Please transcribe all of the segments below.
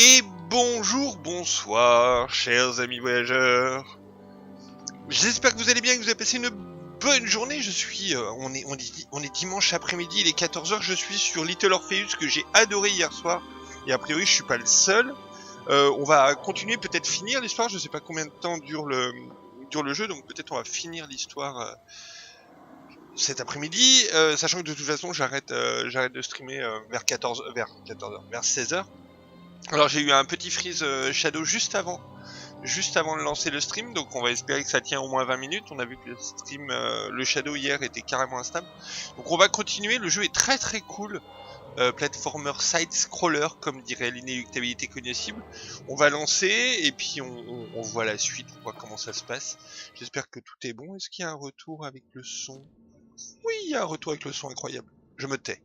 Et bonjour, bonsoir, chers amis voyageurs. J'espère que vous allez bien, que vous avez passé une bonne journée. Je suis, on est dimanche après-midi, il est 14 h. Je suis sur Little Orpheus que j'ai adoré hier soir. Et a priori, je suis pas le seul. On va continuer, peut-être finir l'histoire. Je sais pas combien de temps dure le jeu, donc peut-être on va finir l'histoire cet après-midi. Sachant que de toute façon, j'arrête de streamer vers 16 h. Alors j'ai eu un petit freeze shadow juste avant de lancer le stream, donc on va espérer que ça tient au moins 20 minutes. On a vu que le stream, le shadow hier était carrément instable. Donc on va continuer, le jeu est très très cool. Platformer side-scroller, comme dirait l'inéluctabilité cognoscible. On va lancer et puis on voit la suite, on voit comment ça se passe. J'espère que tout est bon. Est-ce qu'il y a un retour avec le son? Oui, il y a un retour avec le son incroyable. Je me tais.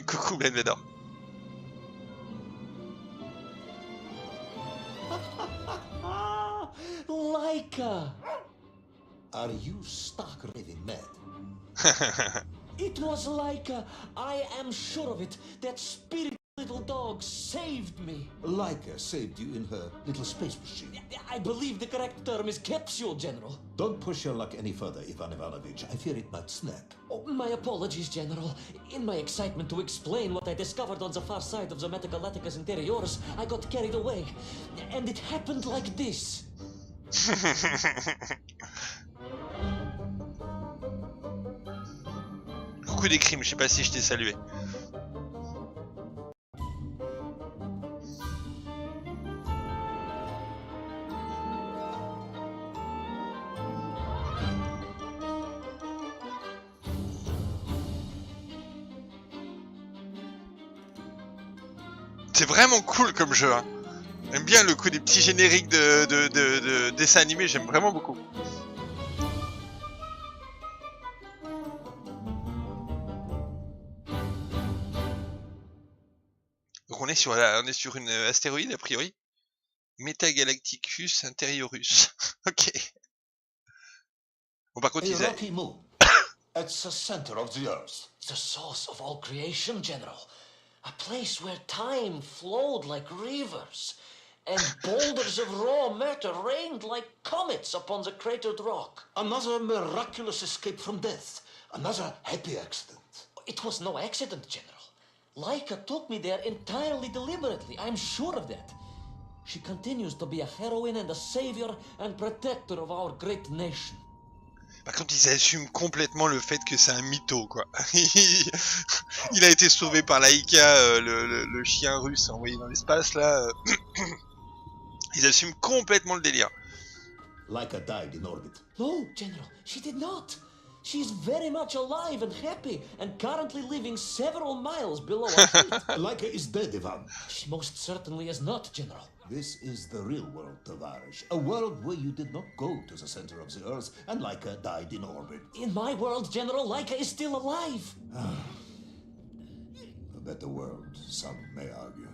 Coucou Blenvedor. Laika! Are you stark raving mad? It was Laika. I am sure of it. That spirit little dog saved me. Laika saved you in her little space machine. I believe the correct term is capsule, General. Don't push your luck any further, Ivan Ivanovich. I fear it might snap. Oh, my apologies, General. In my excitement to explain what I discovered on the far side of the Metagalacticus interiors, I got carried away. And it happened like this. Coucou des crimes, je sais pas si je t'ai salué. C'est vraiment cool comme jeu, hein. J'aime bien le coup des petits génériques de dessins animés, j'aime vraiment beaucoup. Donc on est sur une astéroïde a priori. Metagalacticus interiorus. Ok. Bon par contre ils rocky moon. It's the center of the earth. The source of all creation, General. A place where time flowed like rivers, and boulders of raw matter rained like comets upon the cratered rock. Another miraculous escape from death. Another happy accident. It was no accident, General. Laika took me there entirely deliberately. I'm sure of that. She continues to be a heroine and a savior and protector of our great nation. Par contre, ils assument complètement le fait que c'est un mytho, quoi. Il a été sauvé par Laika, le chien russe envoyé dans l'espace, là. Ils assument complètement le délire. Laika died in orbit. No, General, she did not. She's very much alive and happy, and currently living several miles below our feet. Laika is dead, Ivan. She most certainly is not, General. This is the real world, Tavares. A world where you did not go to the center of the Earth, and Laika died in orbit. In my world, General, Laika is still alive. A better world, some may argue.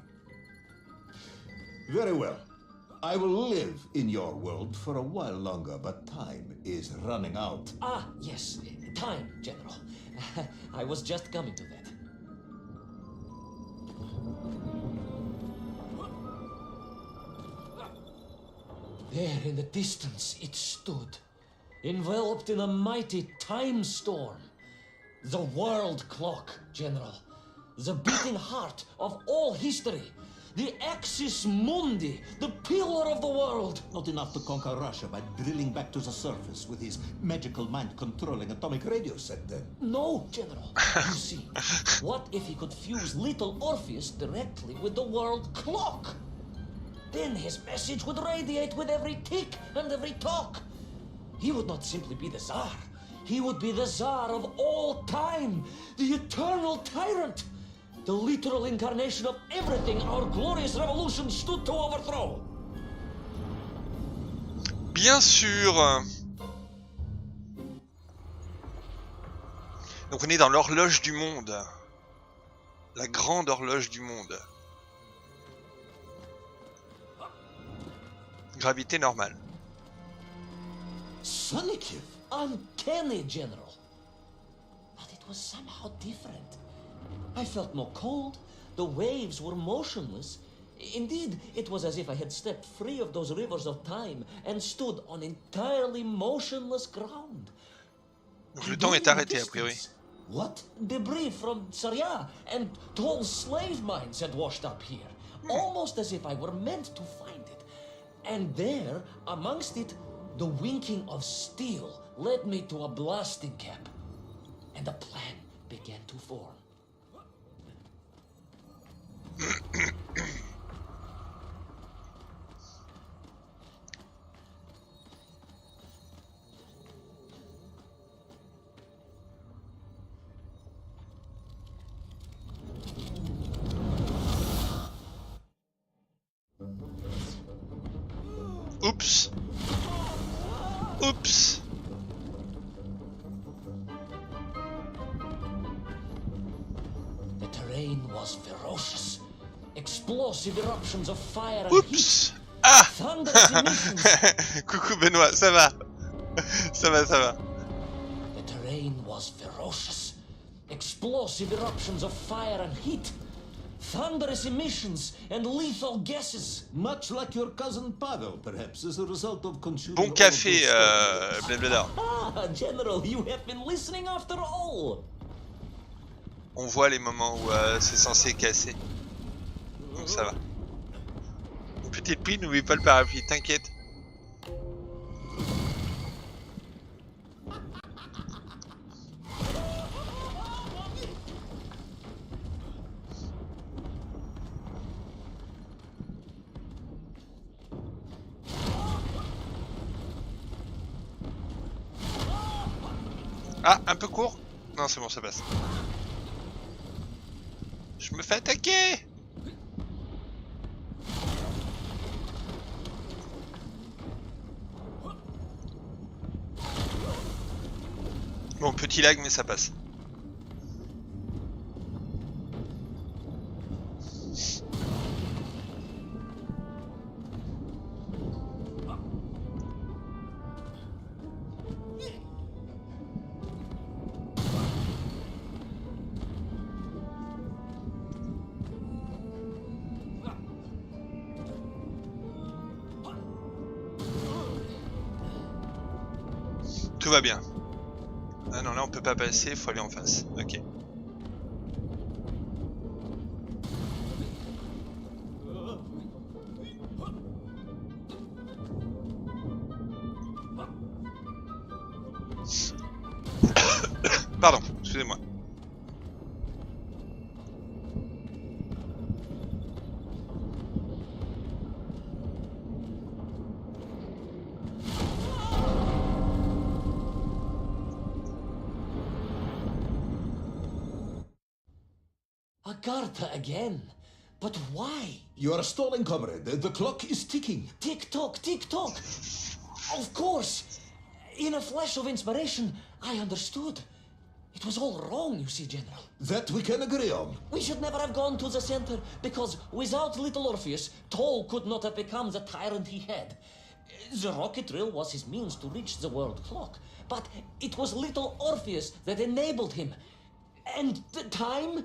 Very well. I will live in your world for a while longer, but time is running out. Ah, yes. Time, General. I was just coming to that. There in the distance it stood, enveloped in a mighty time storm. The world clock, General. The beating heart of all history. The axis mundi, the pillar of the world. Not enough to conquer Russia by drilling back to the surface with his magical mind-controlling atomic radio set then. No, General. You see, what if he could fuse little Orpheus directly with the world clock? Then his message would radiate with every tick and every talk. He would not simply be the Tsar. He would be the Tsar of all time, the eternal tyrant. The literal incarnation of everything our glorious revolution stood to overthrow. Bien sûr. Donc on est dans l'horloge du monde. La grande horloge du monde. Gravité normale. Sonic, uncanny, General. But it was somehow different. I felt no cold. The waves were motionless. Indeed, it was as if I had stepped free of those rivers of time and stood on entirely motionless ground. Donc le temps est arrêté a priori. What? Debris from Saria and tall slave mines had washed up here. Almost as if I were meant to find it. And there, amongst it, the winking of steel led me to a blasting cap. And a plan began to form. Oups. Oups. The terrain was ferocious. Explosive eruptions of fire and Oups. heat. Ah. Thunderous emissions. Coucou Benoît, ça va. Ça va, ça va. The terrain was ferocious. Explosive eruptions of fire and heat. Thunderous emissions and lethal gases. Much like your cousin Pavel, perhaps, as a result of consuming. Bon café, blablabla. Ah, General, you have been listening after all. On voit les moments où c'est censé casser. Donc ça va. Une petite pluie, n'oublie pas le parapluie, t'inquiète. Ah, un peu court? Non, c'est bon, ça passe. Je me fais attaquer! Bon, petit lag, mais ça passe. Tout va bien. Ah non, là on peut pas passer, faut aller en face. Ok. Pardon, excusez-moi. Agartha again. But why? You are stalling, comrade. The clock is ticking. Tick-tock, tick-tock. Of course. In a flash of inspiration, I understood. It was all wrong, you see, General. That we can agree on. We should never have gone to the center, because without little Orpheus, Toll could not have become the tyrant he had. The rocket rail was his means to reach the world clock, but it was little Orpheus that enabled him. And the time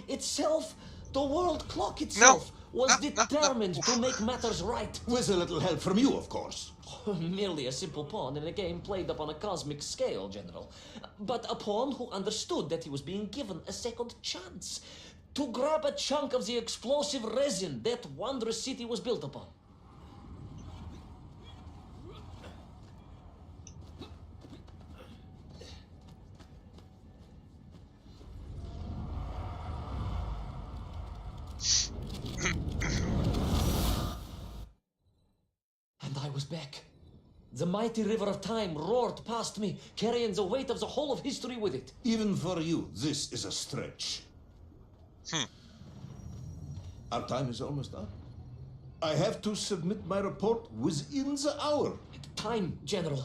itself, the world clock itself, was determined to make matters right. With a little help from you, of course. Merely a simple pawn in a game played upon a cosmic scale, General. But a pawn who understood that he was being given a second chance to grab a chunk of the explosive resin that wondrous city was built upon. And I was back. The mighty river of time roared past me, carrying the weight of the whole of history with it. Even for you, this is a stretch. Our time is almost up. I have to submit my report within the hour. Time, General.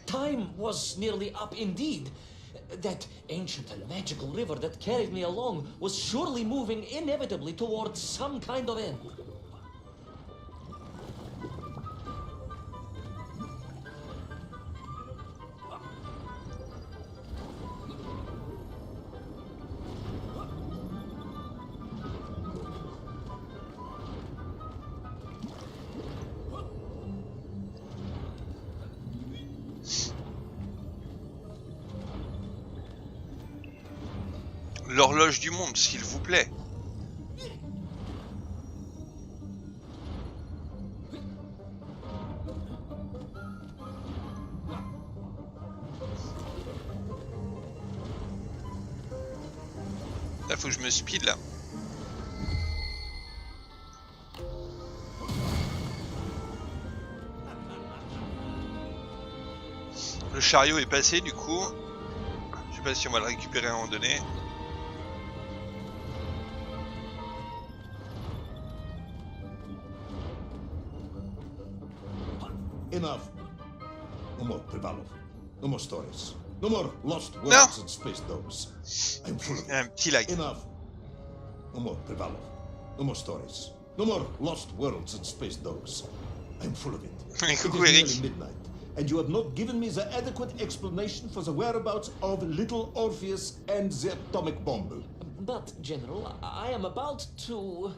Time was nearly up indeed. That ancient and magical river that carried me along was surely moving inevitably towards some kind of end. l'horloge du monde, s'il vous plaît. Là, faut que je me speed là. Le chariot est passé du coup. Je sais pas si on va le récupérer à un moment donné. Enough. No more Privalov. No more stories. No more lost worlds and space dogs. I'm full of it. Un petit lag. Enough. No more Privalov. No more stories. No more lost worlds and space dogs. I'm full of it. It Coucou is Eric. nearly midnight, and you have not given me the adequate explanation for the whereabouts of little Orpheus and the atomic bomb. But, General, I am about to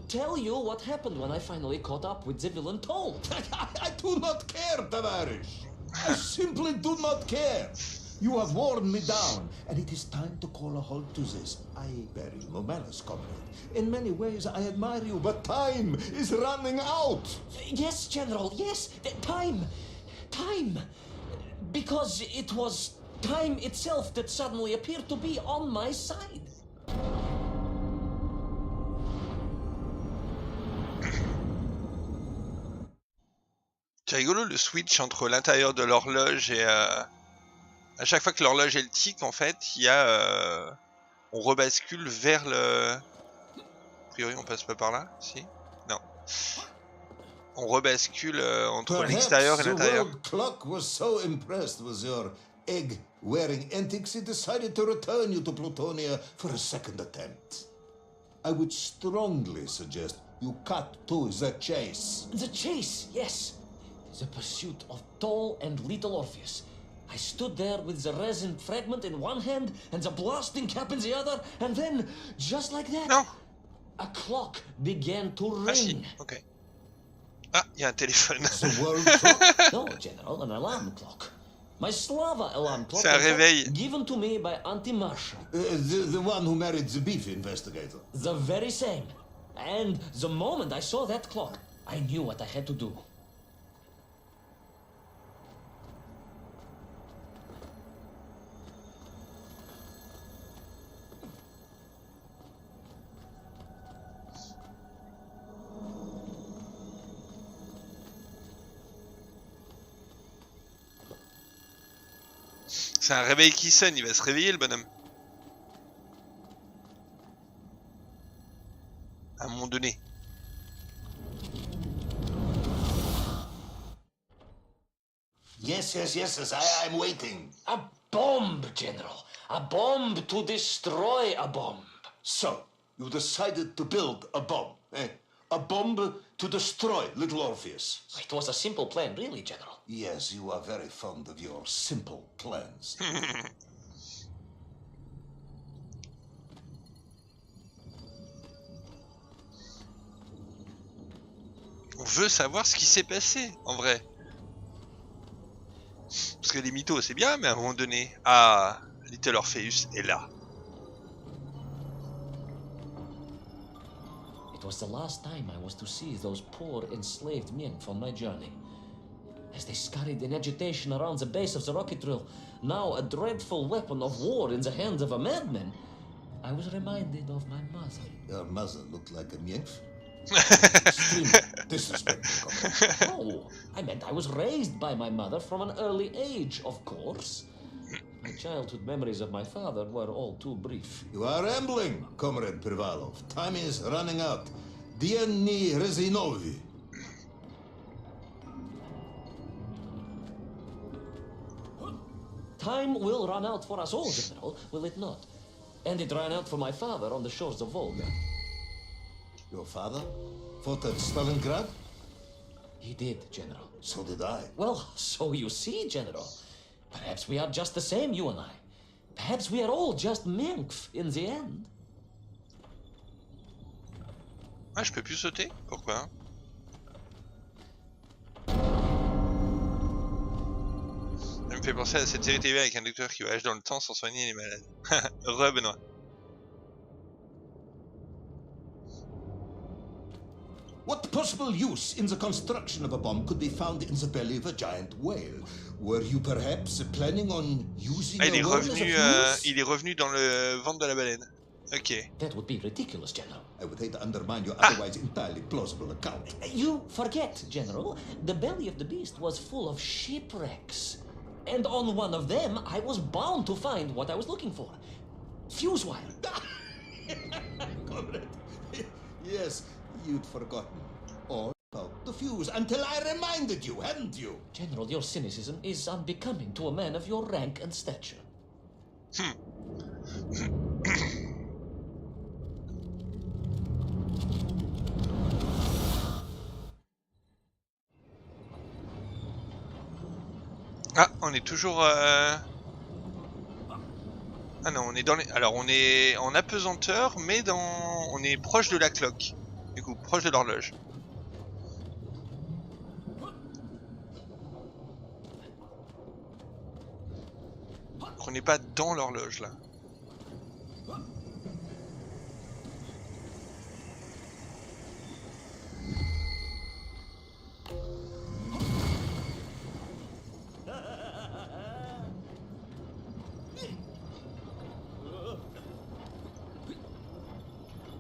tell you what happened when I finally caught up with the villain Toll. I do not care, Tavarish. I simply do not care. You have worn me down, and it is time to call a halt to this. I bear you no malice, comrade. In many ways, I admire you, but time is running out. Yes, General, yes. Time. Because it was time itself that suddenly appeared to be on my side. C'est rigolo le switch entre l'intérieur de l'horloge et à chaque fois que l'horloge elle tique en fait, il y a on rebascule vers le. A priori on passe pas par là, si? Non. On rebascule entre l'extérieur et l'intérieur. The world clock was so impressed with your egg-wearing antics, it decided to return you to Plutonia for a second attempt. I would strongly suggest you cut to the chase. The chase, yes. The pursuit of Toll and little Orpheus. I stood there with the resin fragment in one hand and the blasting cap in the other, and then, just like that, Non. a clock began to ring. Ah si, ok. Ah, il y a un téléphone. The world clock? No, General, an alarm clock. My Slava alarm clock C'est un was réveil. given to me by Auntie Marsha. The one who married the beef investigator. The very same. And the moment I saw that clock, I knew what I had to do. C'est un réveil qui sonne, il va se réveiller le bonhomme. À un moment donné. Yes, I'm waiting. A bomb, General. A bomb to destroy a bomb. So, you decided to build a bomb, eh? A bomb to destroy little Orpheus. It was a simple plan, really, General. Yes, you are very fond of your simple plans. On veut savoir ce qui s'est passé, en vrai. Parce que les mythos c'est bien, mais à un moment donné... Ah, Little Orpheus est là. It was the last time I was to see those poor enslaved men on my journey. As they scurried in agitation around the base of the rocket drill, now a dreadful weapon of war in the hands of a madman, I was reminded of my mother. Your mother looked like a nymph. Extremely disrespectful. Oh, I meant I was raised by my mother from an early age, of course. My childhood memories of my father were all too brief. You are rambling, Comrade Privalov. Time is running out. Dieni Rezinovi. Time will run out for us all, General, will it not? And it ran out for my father on the shores of Volga. Your father fought at Stalingrad? He did, General. So did I. Well, so you see, General. Perhaps we are just the same, you and I. Perhaps we are all just minks in the end. Ah, je peux plus sauter? Pourquoi? Ça me fait penser à cette série TV avec un docteur qui voyage dans le temps sans soigner les malades. Heureux Benoît. possible use in the construction of a bomb could be found in the belly of a giant whale. Were you perhaps planning on using Ah, a worm as a fuse? il est revenu dans le ventre de la baleine. Ok. That would be ridiculous, General. I would hate to undermine your otherwise entirely plausible account. You forget, General. The belly of the beast was full of shipwrecks. And on one of them, I was bound to find what I was looking for. Fuse wire. Comrade, yes, you'd forgotten all about the fuse until I reminded you, hadn't you? General, your cynicism is unbecoming to a man of your rank and stature. Ah, on est toujours... Ah non, on est dans les... Alors, on est en apesanteur, mais dans... On est proche de la cloque. Du coup, proche de l'horloge. Donc, on n'est pas dans l'horloge, là.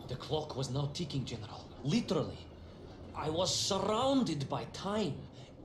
The clock was now ticking, General. Literally. I was surrounded by time,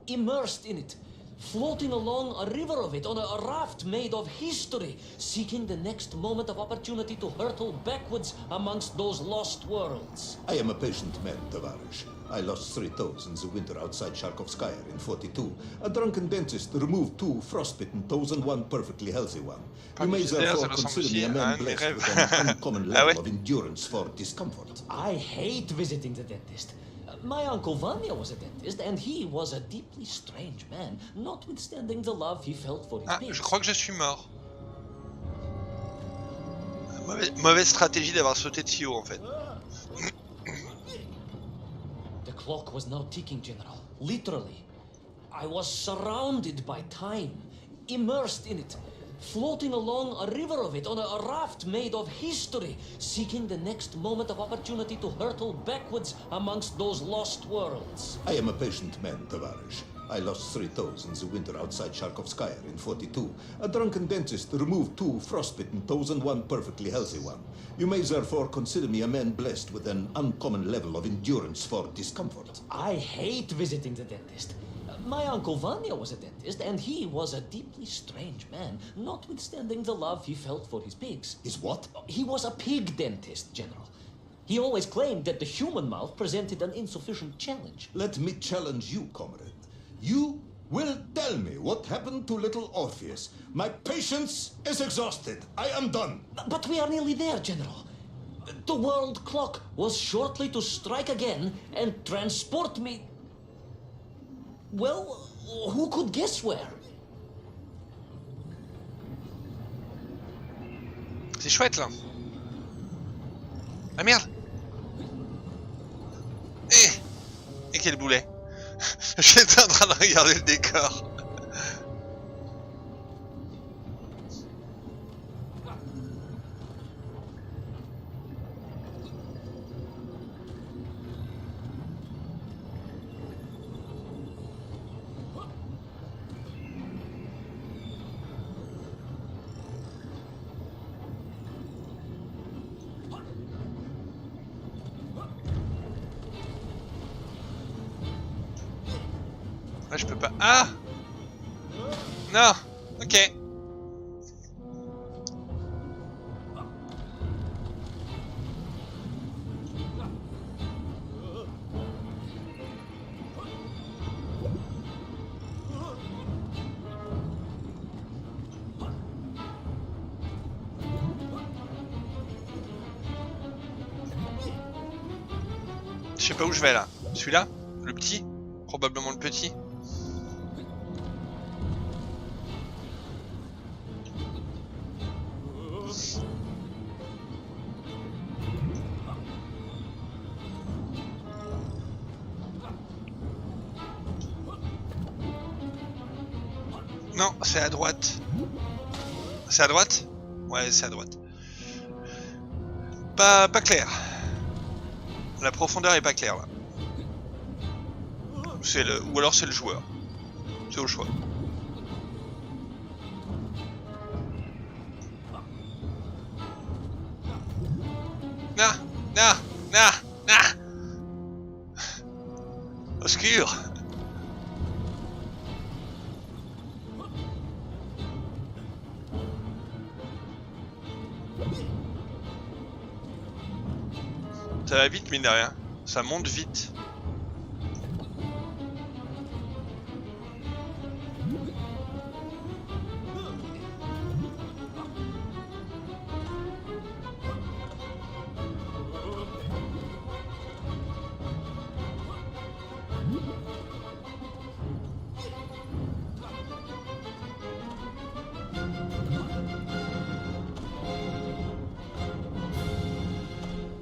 immersed in it, floating along a river of it on a raft made of history, seeking the next moment of opportunity to hurtle backwards amongst those lost worlds. I am a patient man, Tavarish. I lost 3 toes in the winter outside Sharkovskaya in 42. A drunken dentist removed 2 frostbitten toes and 1 perfectly healthy one. You may therefore consider me a man blessed with an uncommon level of endurance for discomfort. I hate visiting the dentist. My uncle Vanya was a dentist, and he was a deeply strange man, notwithstanding the love he felt for his Ah, pigs. je crois que je suis mort. Mauvaise stratégie d'avoir sauté de si haut, en fait. The clock was now ticking, General. Literally. I was surrounded by time, immersed in it, floating along a river of it on a raft made of history, seeking the next moment of opportunity to hurtle backwards amongst those lost worlds. I am a patient man, Tavarish. I lost 3 toes in the winter outside Sharkovskaya in 42. A drunken dentist removed 2 frostbitten toes and 1 perfectly healthy one. You may therefore consider me a man blessed with an uncommon level of endurance for discomfort. I hate visiting the dentist. My uncle Vanya was a dentist, and he was a deeply strange man, notwithstanding the love he felt for his pigs. Is what? He was a pig dentist, General. He always claimed that the human mouth presented an insufficient challenge. Let me challenge you, comrade. You will tell me what happened to little Orpheus. My patience is exhausted. I am done. But we are nearly there, General. The world clock was shortly to strike again and transport me... Well, who could guess where? C'est chouette, là. Ah merde. Et quel boulet. J'étais en train de regarder le décor. Ah, je peux pas. Ah! Non! Ok. Je sais pas où je vais là. Celui-là? Le petit? Probablement le petit. Non, c'est à droite. C'est à droite? Ouais, c'est à droite. Pas clair. La profondeur est pas claire là. ou alors c'est le joueur. C'est au choix. Na, na, na, na. Au secours. Ça va vite mine de rien. Ça monte vite.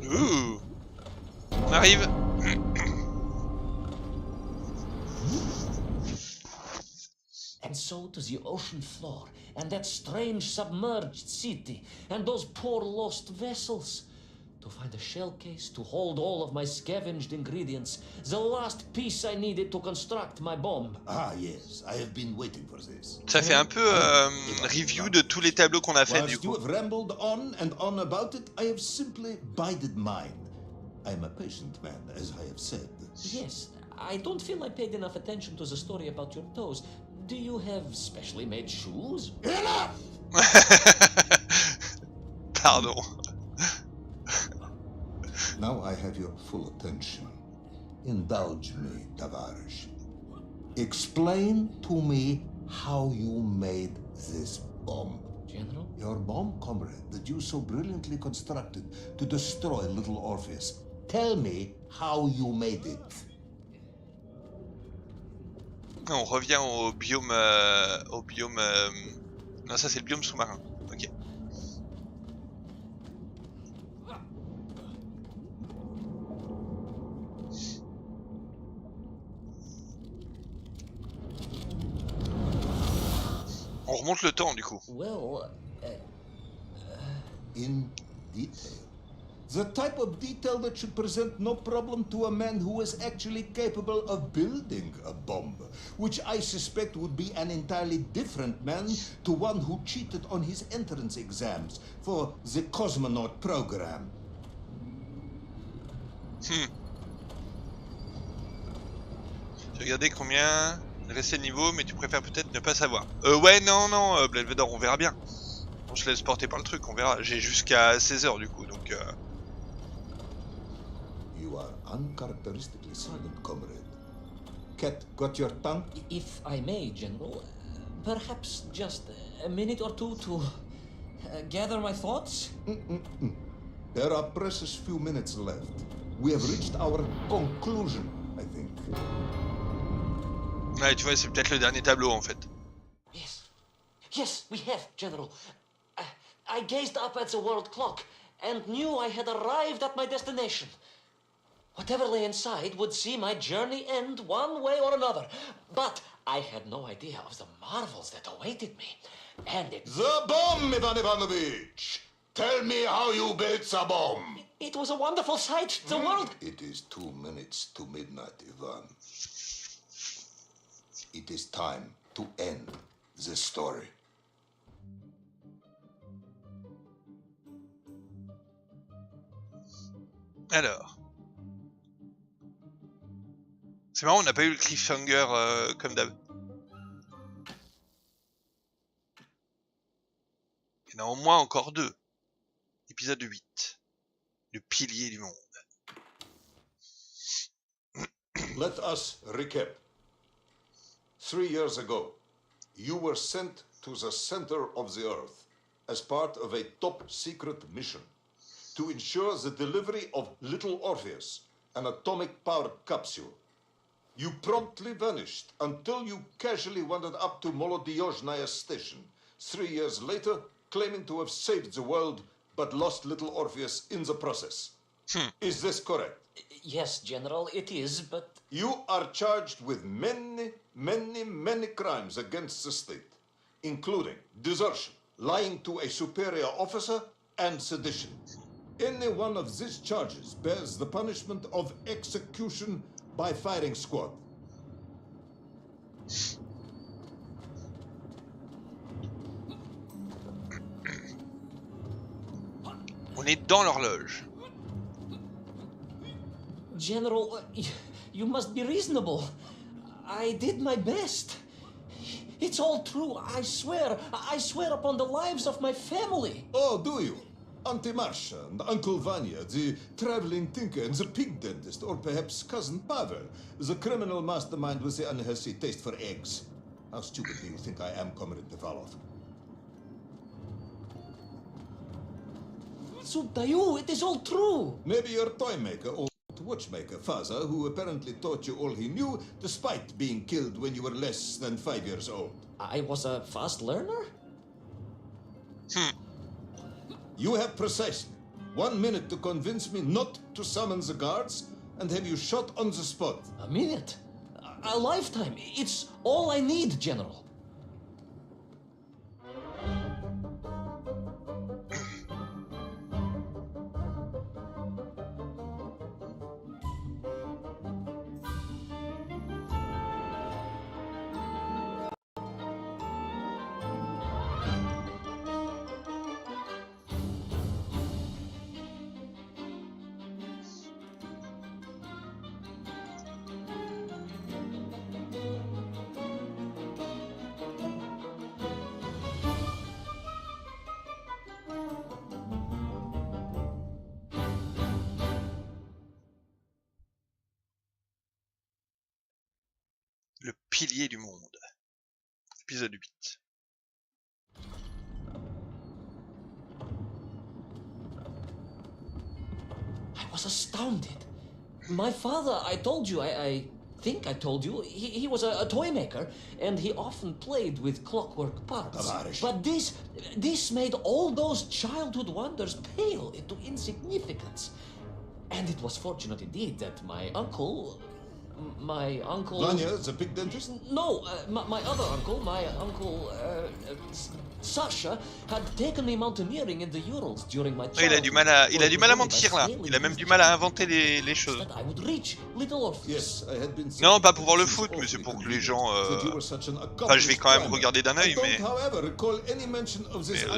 Ouh. On arrive. And so to the ocean floor, and that strange submerged city, and those poor lost vessels. To find a shell case to hold all of my scavenged ingredients, the last piece I needed to construct my bomb. Ah, yes, I have been waiting for this. Ça fait un peu review de tous les tableaux qu'on a fait du Whilst you coup. have rambled on and on about it, I have simply bided mine. I am a patient man, as I have said. Yes, I don't feel I paid enough attention to the story about your toes. Do you have specially made shoes? Enough! Pardon. Now I have your full attention. Indulge me, Tavares. Explain to me how you made this bomb. General? Your bomb, comrade, that you so brilliantly constructed to destroy little Orpheus. Tell me how you made it. On revient au biome... Non, ça c'est le biome sous-marin. Ok. On remonte le temps du coup. Well, In detail. The type of detail that should present no problem to a man who is actually capable of building a bomb, which I suspect would be an entirely different man to one who cheated on his entrance exams for the cosmonaut program. Regardez combien... Rester niveau, mais tu préfères peut-être ne pas savoir. Ouais, non, Belvedere, on verra bien. On se laisse porter par le truc, on verra. J'ai jusqu'à 16h du coup, donc... You are uncharacteristically silent, comrade. Cat, got your tongue? if I may, General, perhaps just a minute or two to gather my thoughts? There are precious few minutes left. We have reached our conclusion, I think. Ouais, tu vois, c'est peut-être le dernier tableau en fait. Yes, we have, General. I gazed up at the world clock and knew I had arrived at my destination. Whatever lay inside would see my journey end one way or another. But I had no idea of the marvels that awaited me. And The bomb, Ivan Ivanovich! Tell me how you built the bomb! it was a wonderful sight. The world... It is 2 minutes to midnight, Ivan. It is time to end the story. Alors... C'est marrant, on n'a pas eu le cliffhanger comme d'hab. Il y en a au moins encore 2. Épisode 8. Le pilier du monde. Let us recap. 3 years ago, you were sent to the center of the Earth as part of a top-secret mission to ensure the delivery of little Orpheus, an atomic-powered capsule. You promptly vanished until you casually wandered up to Molodiyozhnaya station 3 years later, claiming to have saved the world but lost little Orpheus in the process. Is this correct? Yes, General, it is, but... You are charged with many crimes against the state, including desertion, lying to a superior officer, and sedition. Any one of these charges bears the punishment of execution by firing squad. On est dans l'horloge. General, you must be reasonable. I did my best. It's all true, I swear. I swear upon the lives of my family. Oh, do you? Auntie Marcia and Uncle Vanya, the traveling tinker and the pig dentist, or perhaps Cousin Pavel, the criminal mastermind with the unhealthy taste for eggs. How stupid do you think I am, Comrade Devalov? Sudayu, it is all true. Maybe your toy maker or watchmaker, Faza, who apparently taught you all he knew, despite being killed when you were less than 5 years old. I was a fast learner? You have precisely 1 minute to convince me not to summon the guards, and have you shot on the spot. A minute? A lifetime? It's all I need, General. Le pilier du monde. Épisode 8. I was astounded. My father, I told you, I think I told you, he was a toy maker, and he often played with clockwork parts. Tavarish. But this made all those childhood wonders pale into insignificance. And it was fortunate indeed that my uncle... Vanya, the pig dentist? No, my other uncle, Sasha, had taken me mountaineering in the Urals during my Il a du mal à mentir là. Il a même du mal à inventer les choses. That I would reach little Orpheus. Yes, I had been Non, pas pour voir le foot, mais c'est pour que les gens. Enfin, je vais quand même regarder d'un œil, mais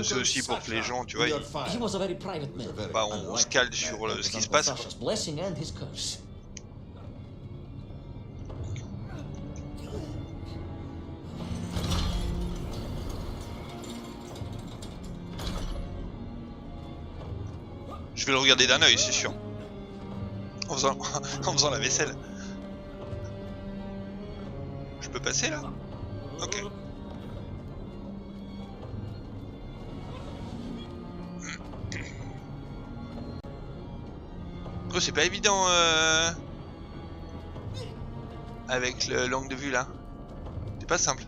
c'est aussi pour que les gens, tu vois, He was a very private man. bah, on se cale sur ce qui se passe. Sasha's blessing and his curse. Je vais le regarder d'un œil, c'est sûr. En faisant la vaisselle. Je peux passer là? Ok. Oh, c'est pas évident avec l'angle de vue là. C'est pas simple.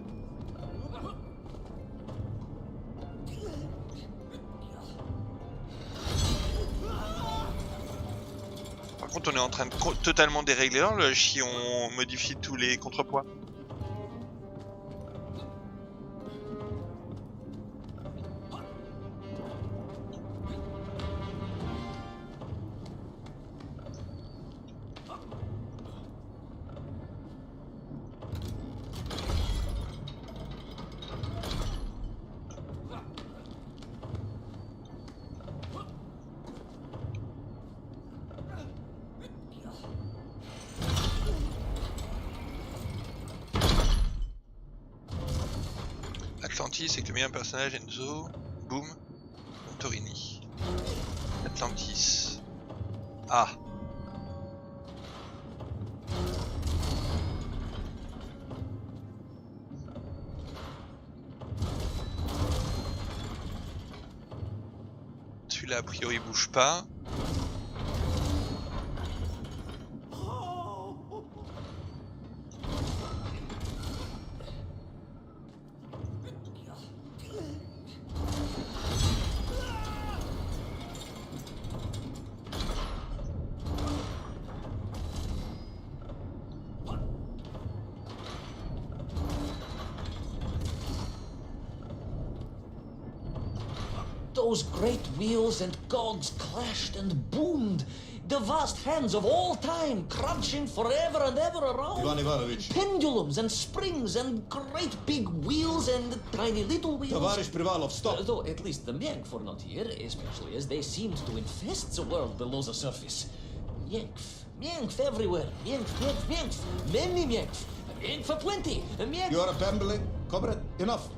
Par contre, on est en train de totalement dérégler l'horloge si on modifie tous les contrepoids. Atlantis avec le meilleur personnage, Enzo, Boom, Montorini. Atlantis. Ah. Celui-là a priori bouge pas. Those great wheels and cogs clashed and boomed, The vast hands of all time, crunching forever and ever around. Ivan Ivanovich. Pendulums and springs and great big wheels and tiny little wheels. Tavarish Privalov, stop. Though at least the Myenk were not here, especially as they seemed to infest the world below the surface. Myenk, Myenk everywhere. Myenk, Myenk, Myenk. Many Myenk. Myenk for plenty. Myenk. You are rambling, comrade. Enough.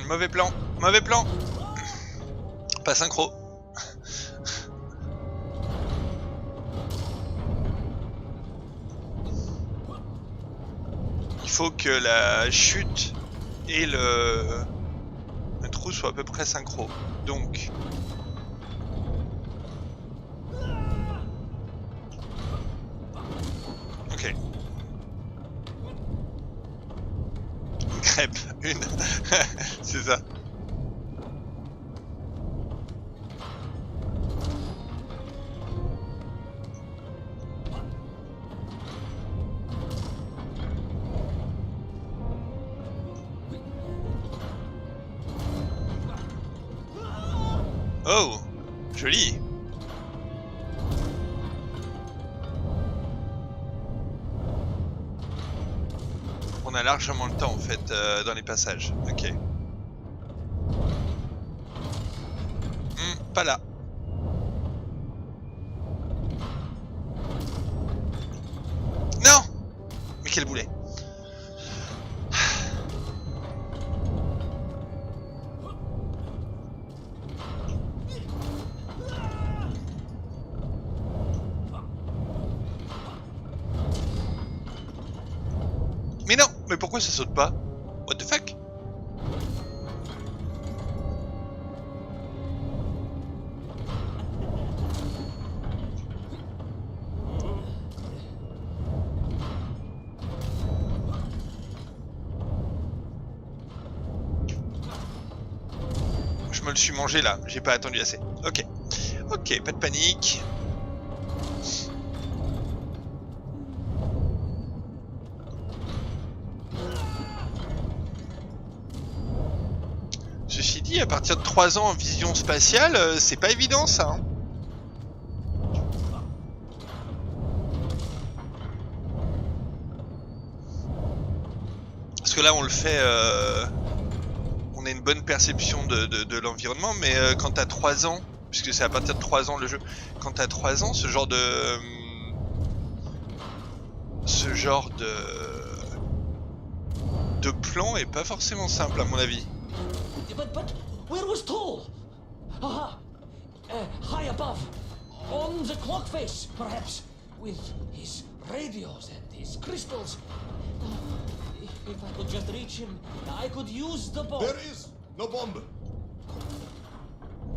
Mauvais plan, mauvais plan. Pas synchro. Il faut que la chute et le trou soient à peu près synchro. Donc... Ok. Crêpe, une. C'est ça. Oh, joli. On a largement le temps en fait dans les passages. Ok. Pas là. Non! Mais quel boulet. Mais non! Mais pourquoi ça saute pas? What the fuck? Je me le suis mangé là, j'ai pas attendu assez. Ok. Ok, pas de panique. Ceci dit, à partir de 3 ans en vision spatiale, c'est pas évident ça. Hein. Parce que là on le fait... on a une bonne perception de l'environnement, mais quand t'as 3 ans, puisque c'est à partir de 3 ans le jeu, quand t'as 3 ans, ce genre de plan est pas forcément simple à mon avis. But where was Toll? Aha! High above, on the clock face, perhaps, with his radios and his crystals. If I could just reach him, I could use the bomb. There is no bomb.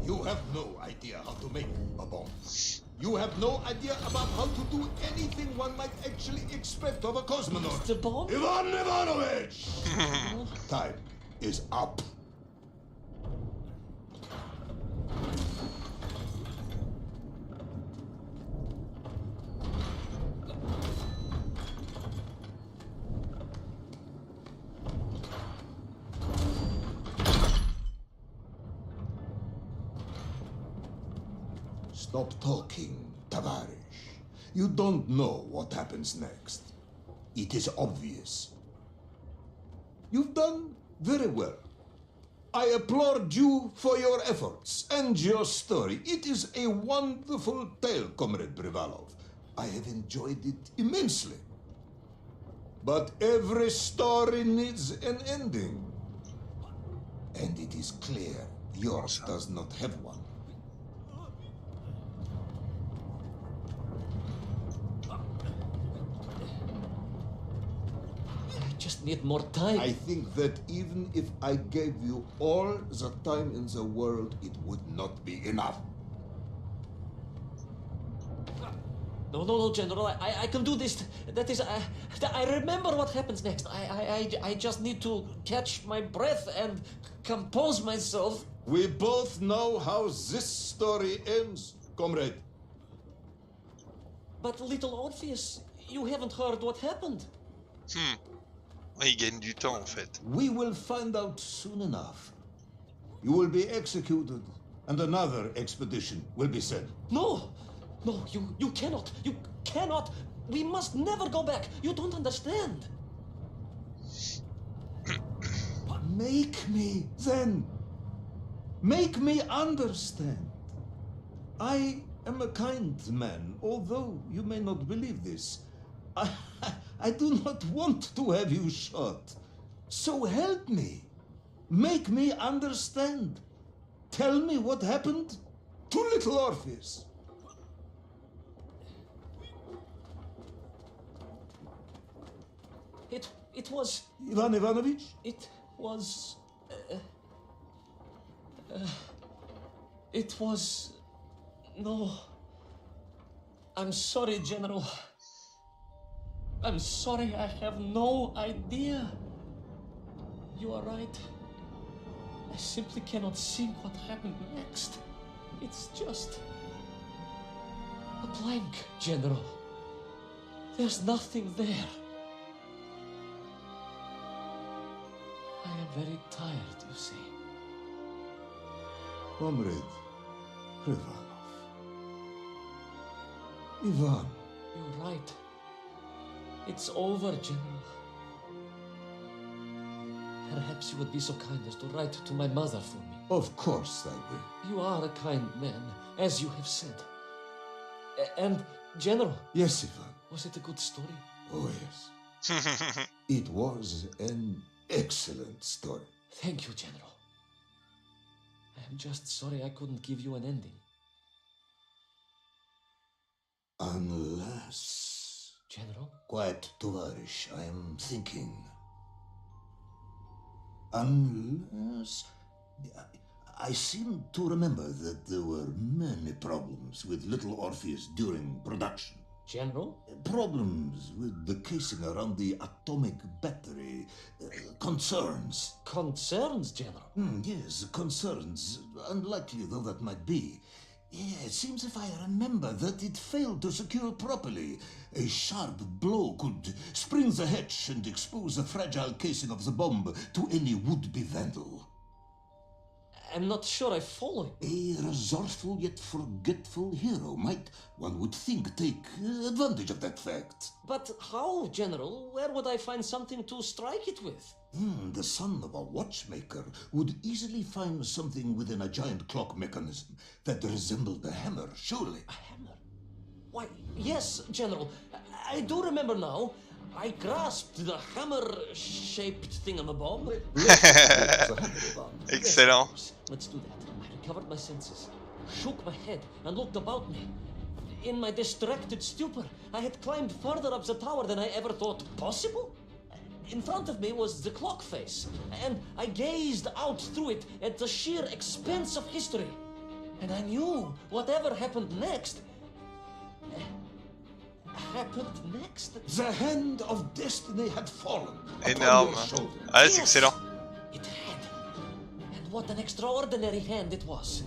You have no idea how to make a bomb. You have no idea about how to do anything one might actually expect of a cosmonaut. The bomb? Ivan Ivanovich! Time is up. Stop talking, Tavarish. You don't know what happens next. It is obvious. You've done very well. I applaud you for your efforts and your story. It is a wonderful tale, Comrade Privalov. I have enjoyed it immensely. But every story needs an ending. And it is clear yours does not have one. Just just need more time. I think that even if I gave you all the time in the world, it would not be enough. No, General. I can do this. That is, I remember what happens next. I just need to catch my breath and compose myself. We both know how this story ends, comrade. But little Orpheus, you haven't heard what happened. Ouais, il gagne du temps en fait. We will find out soon enough. You will be executed, and another expedition will be sent. No, you cannot. You cannot. We must never go back. You don't understand. Make me, then. Make me understand. I am a kind man, although you may not believe this. I do not want to have you shot. So help me. Make me understand. Tell me what happened to little Orpheus. It was... Ivan Ivanovich? It was... it was... No... I'm sorry, General. I'm sorry, I have no idea. You are right. I simply cannot see what happened next. It's just... a blank, General. There's nothing there. I am very tired, you see. Comrade Privanov. Ivan. You're right. It's over, General. Perhaps you would be so kind as to write to my mother for me. Of course I will. You are a kind man, as you have said. And, General... Yes, Ivan. Was it a good story? Oh, yes. It was an excellent story. Thank you, General. I'm just sorry I couldn't give you an ending. Unless... General? Quiet, Tovarish, I am thinking. Unless... I seem to remember that there were many problems with little Orpheus during production. General? Problems with the casing around the atomic battery. Concerns. Concerns, General? Yes, concerns. Unlikely though that might be. Yeah, it seems if I remember that it failed to secure properly. A sharp blow could spring the hatch and expose the fragile casing of the bomb to any would-be vandal. I'm not sure I follow. A resourceful yet forgetful hero might, one would think, take advantage of that fact. But how, General? Where would I find something to strike it with? The son of a watchmaker would easily find something within a giant clock mechanism that resembled a hammer, surely. A hammer? Why, yes, General. I do remember now. I grasped the hammer-shaped thingamabob. Excellent. Yes, let's do that. I recovered my senses, shook my head, and looked about me. In my distracted stupor, I had climbed further up the tower than I ever thought possible. In front of me was the clock face, and I gazed out through it at the sheer expanse of history. And I knew whatever happened next... The hand of destiny had fallen. Énorme. Ah, c'est excellent. It had. And what an extraordinary hand it was.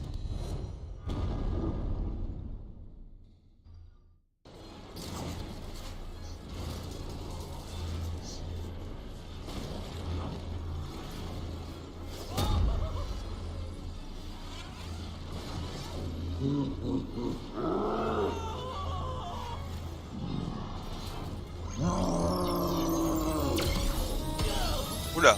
Oula.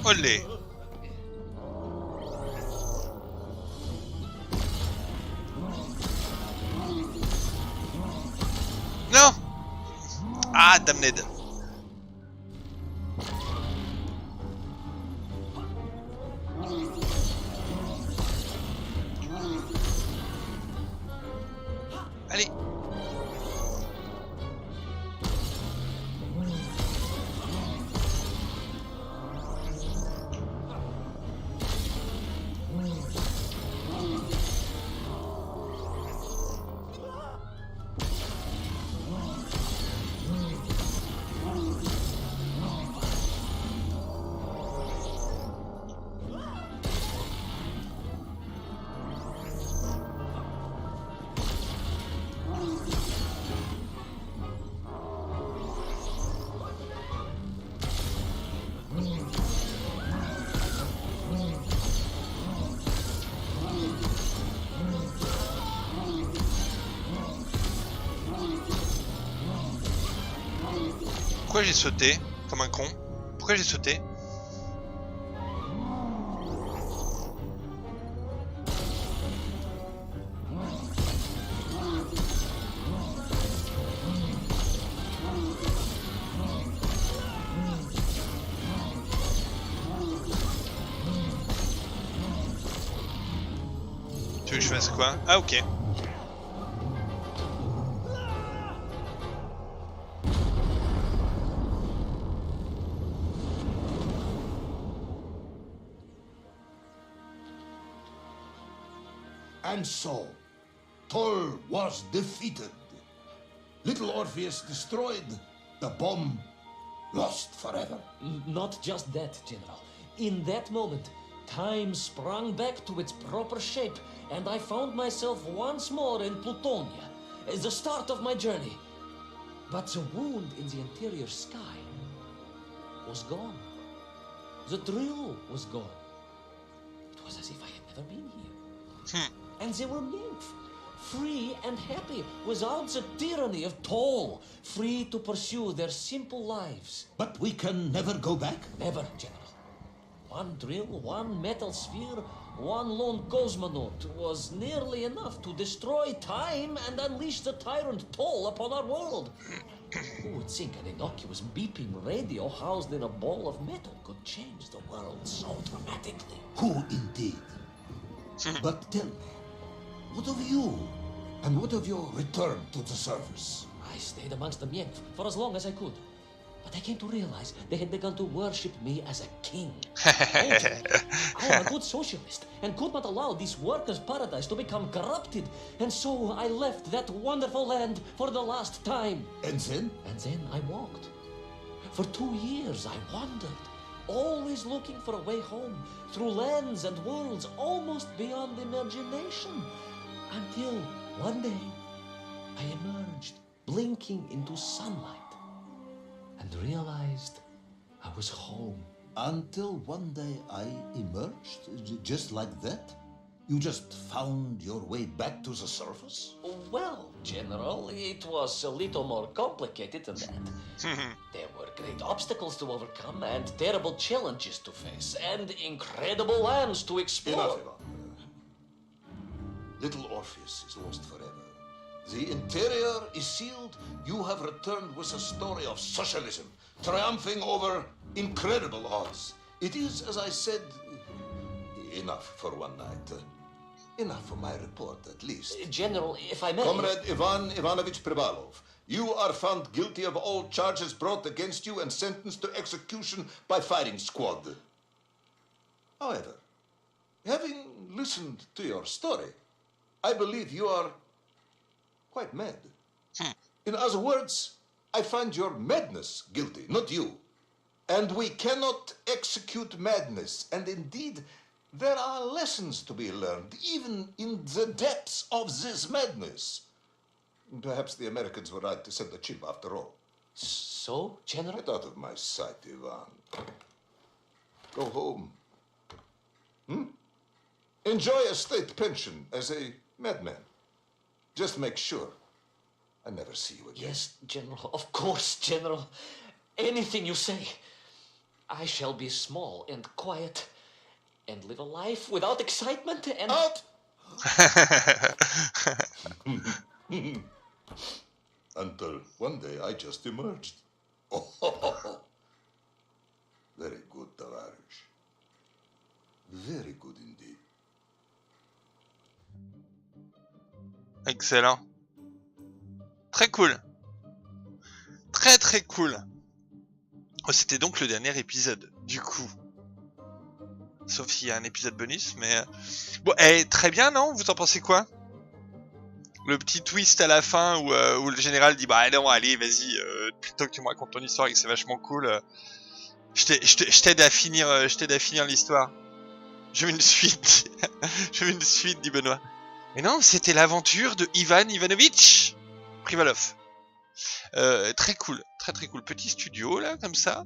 Olé. damned. Allez. Pourquoi j'ai sauté comme un con? Pourquoi j'ai sauté? Tu veux que je fasse quoi? Ah ok. And so, Toll was defeated. Little Orpheus destroyed. The bomb lost forever. Not just that, General. In that moment, time sprung back to its proper shape, and I found myself once more in Plutonia, the start of my journey. But the wound in the interior sky was gone. The drill was gone. It was as if I had never been here. And they were nymph, free and happy, without the tyranny of toll, free to pursue their simple lives. But we can never go back. Never, General. One drill, one metal sphere, one lone cosmonaut was nearly enough to destroy time and unleash the tyrant toll upon our world. Who would think an innocuous beeping radio housed in a ball of metal could change the world so dramatically? Who indeed? But tell me, what of you? And what of your return to the surface? I stayed amongst the Nymph for as long as I could. But I came to realize they had begun to worship me as a king. I am a good socialist and could not allow this workers' paradise to become corrupted. And so I left that wonderful land for the last time. And then? And then I walked. For 2 years I wandered, always looking for a way home, through lands and worlds almost beyond imagination. Until one day I emerged, blinking into sunlight, and realized I was home. Until one day I emerged, just like that? You just found your way back to the surface? Well, General, it was a little more complicated than that. There were great obstacles to overcome and terrible challenges to face and incredible lands to explore. Enough. Little Orpheus is lost forever. The interior is sealed. You have returned with a story of socialism, triumphing over incredible odds. It is, as I said, enough for one night. Enough for my report, at least. General, if I may... Comrade Ivan Ivanovich Privalov, you are found guilty of all charges brought against you and sentenced to execution by firing squad. However, having listened to your story, I believe you are quite mad. In other words, I find your madness guilty, not you. And we cannot execute madness. And indeed, there are lessons to be learned, even in the depths of this madness. Perhaps the Americans were right to send the chip after all. So, General? Get out of my sight, Ivan. Go home. Enjoy a state pension as a madman. Just make sure I never see you again. Yes, General. Of course, General. Anything you say. I shall be small and quiet and live a life without excitement and... Out! Until one day I just emerged. Very good, Tavarish. Very good indeed. Excellent. Très cool. Très très cool. Oh, c'était donc le dernier épisode, du coup. Sauf s'il y a un épisode bonus, mais... Bon, très bien, non? Vous en pensez quoi? Le petit twist à la fin où le général dit bah non, allez, vas-y, plutôt que tu me racontes ton histoire et que c'est vachement cool, je t'aide à finir l'histoire. Je veux une suite. Je veux une suite, dit Benoît. Mais non, c'était l'aventure de Ivan Ivanovitch Privalov. Très cool, très très cool. Petit studio là, comme ça.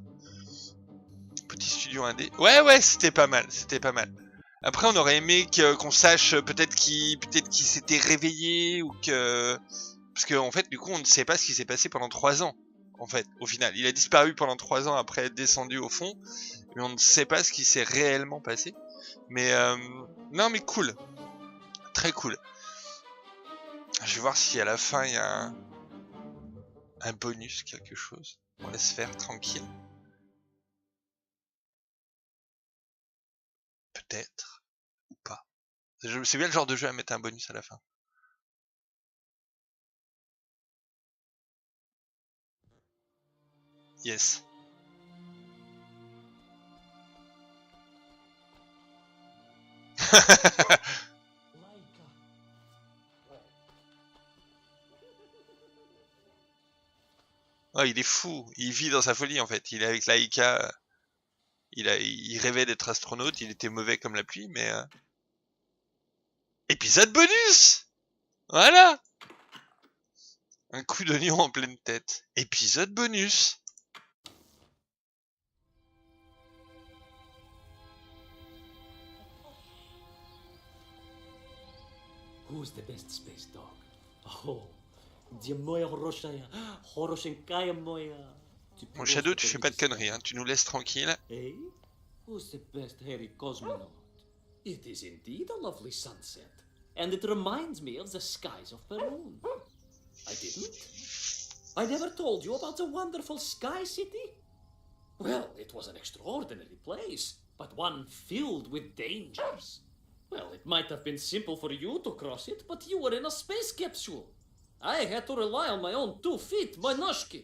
Petit studio indé. Ouais, c'était pas mal, c'était pas mal. Après, on aurait aimé qu'on sache peut-être qu'il s'était réveillé ou que... Parce qu'en fait, du coup, on ne sait pas ce qui s'est passé pendant 3 ans. En fait, au final. Il a disparu pendant 3 ans après être descendu au fond. Mais on ne sait pas ce qui s'est réellement passé. Mais, non, mais cool. Très cool. Je vais voir si à la fin, il y a un bonus, quelque chose. On laisse faire, tranquille. Peut-être. Ou pas. C'est bien le genre de jeu à mettre un bonus à la fin. Yes. Oh, il est fou. Il vit dans sa folie en fait. Il est avec Laïka. Il rêvait d'être astronaute. Il était mauvais comme la pluie, mais... Épisode bonus! Voilà! Un coup d'oignon en pleine tête. Épisode bonus! Who's the best space dog? Oh, dia moja roshaya, horoshenkaya moja. Mon Shadow, tu fais pas de conneries, hein. Tu nous laisses tranquille. Eh? Who's the best hairy cosmonaut? It is indeed a lovely sunset, and it reminds me of the skies of Peru. I didn't? I never told you about the wonderful Sky City? Well, it was an extraordinary place, but one filled with dangers. Well, it might have been simple for you to cross it, but you were in a space capsule. I had to rely on my own 2 feet, my noshki.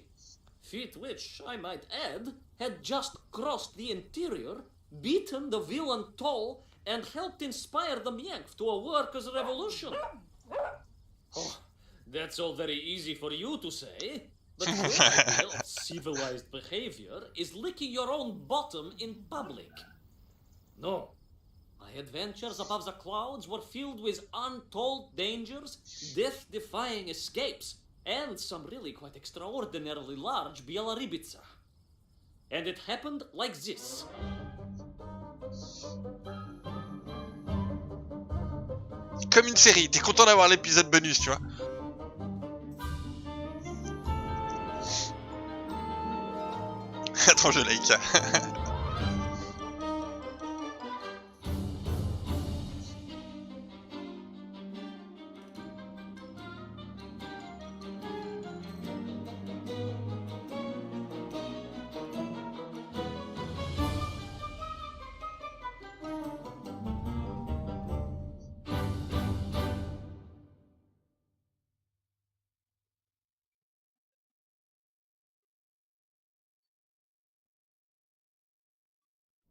Feet which, I might add, had just crossed the interior, beaten the villain Toll, and helped inspire the Myank to a workers' revolution. Oh, that's all very easy for you to say, but your idea of civilized behavior is licking your own bottom in public. No. My adventures above the clouds were filled with untold dangers, death-defying escapes, and some really quite extraordinarily large Bielorybitsa. And it happened like this. Comme une série, t'es content d'avoir l'épisode bonus, tu vois. Attends, je like.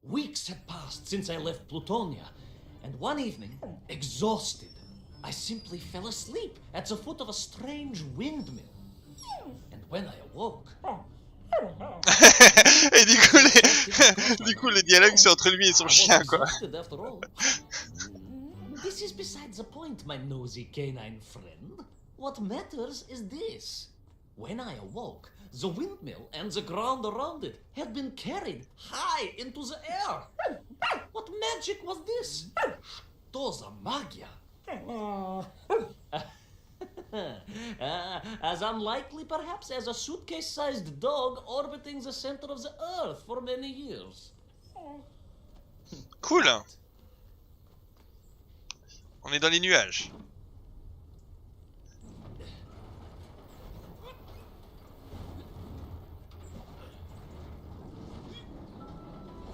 Weeks had passed since I left Plutonia, and one evening, exhausted, I simply fell asleep at the foot of a strange windmill. And when I awoke... Et du coup, le dialogue c'est entre lui et son chien, quoi. This is beside the point, my nosy canine friend. What matters is this. When I awoke, the windmill and the ground around it had been carried high into the air. What magic was this? Что за магия? As unlikely, perhaps, as a suitcase-sized dog orbiting the center of the Earth for many years. Cool. On est dans les nuages.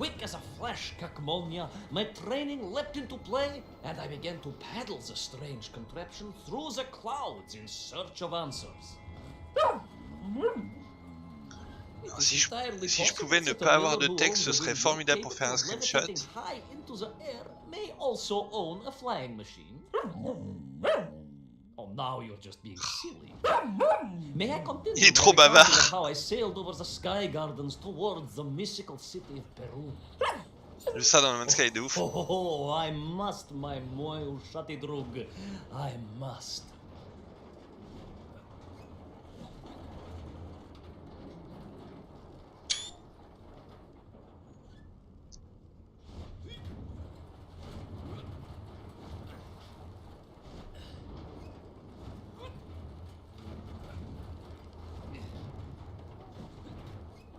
quick as a flash, Kakmonia, my training leapt into play, and I began to paddle the strange contraption through the clouds in search of answers. Alors, si je pouvais ne pas avoir de texte, ce serait formidable pour faire un screenshot. High into the air may also own a flying machine. Oh, now you're just being silly. May I continue? Il est trop bavard. How I sailed over the sky gardens towards the mystical city of Peru. Le ça dans le Man's Sky de ouf. Oh, I must, my moil drug. I must.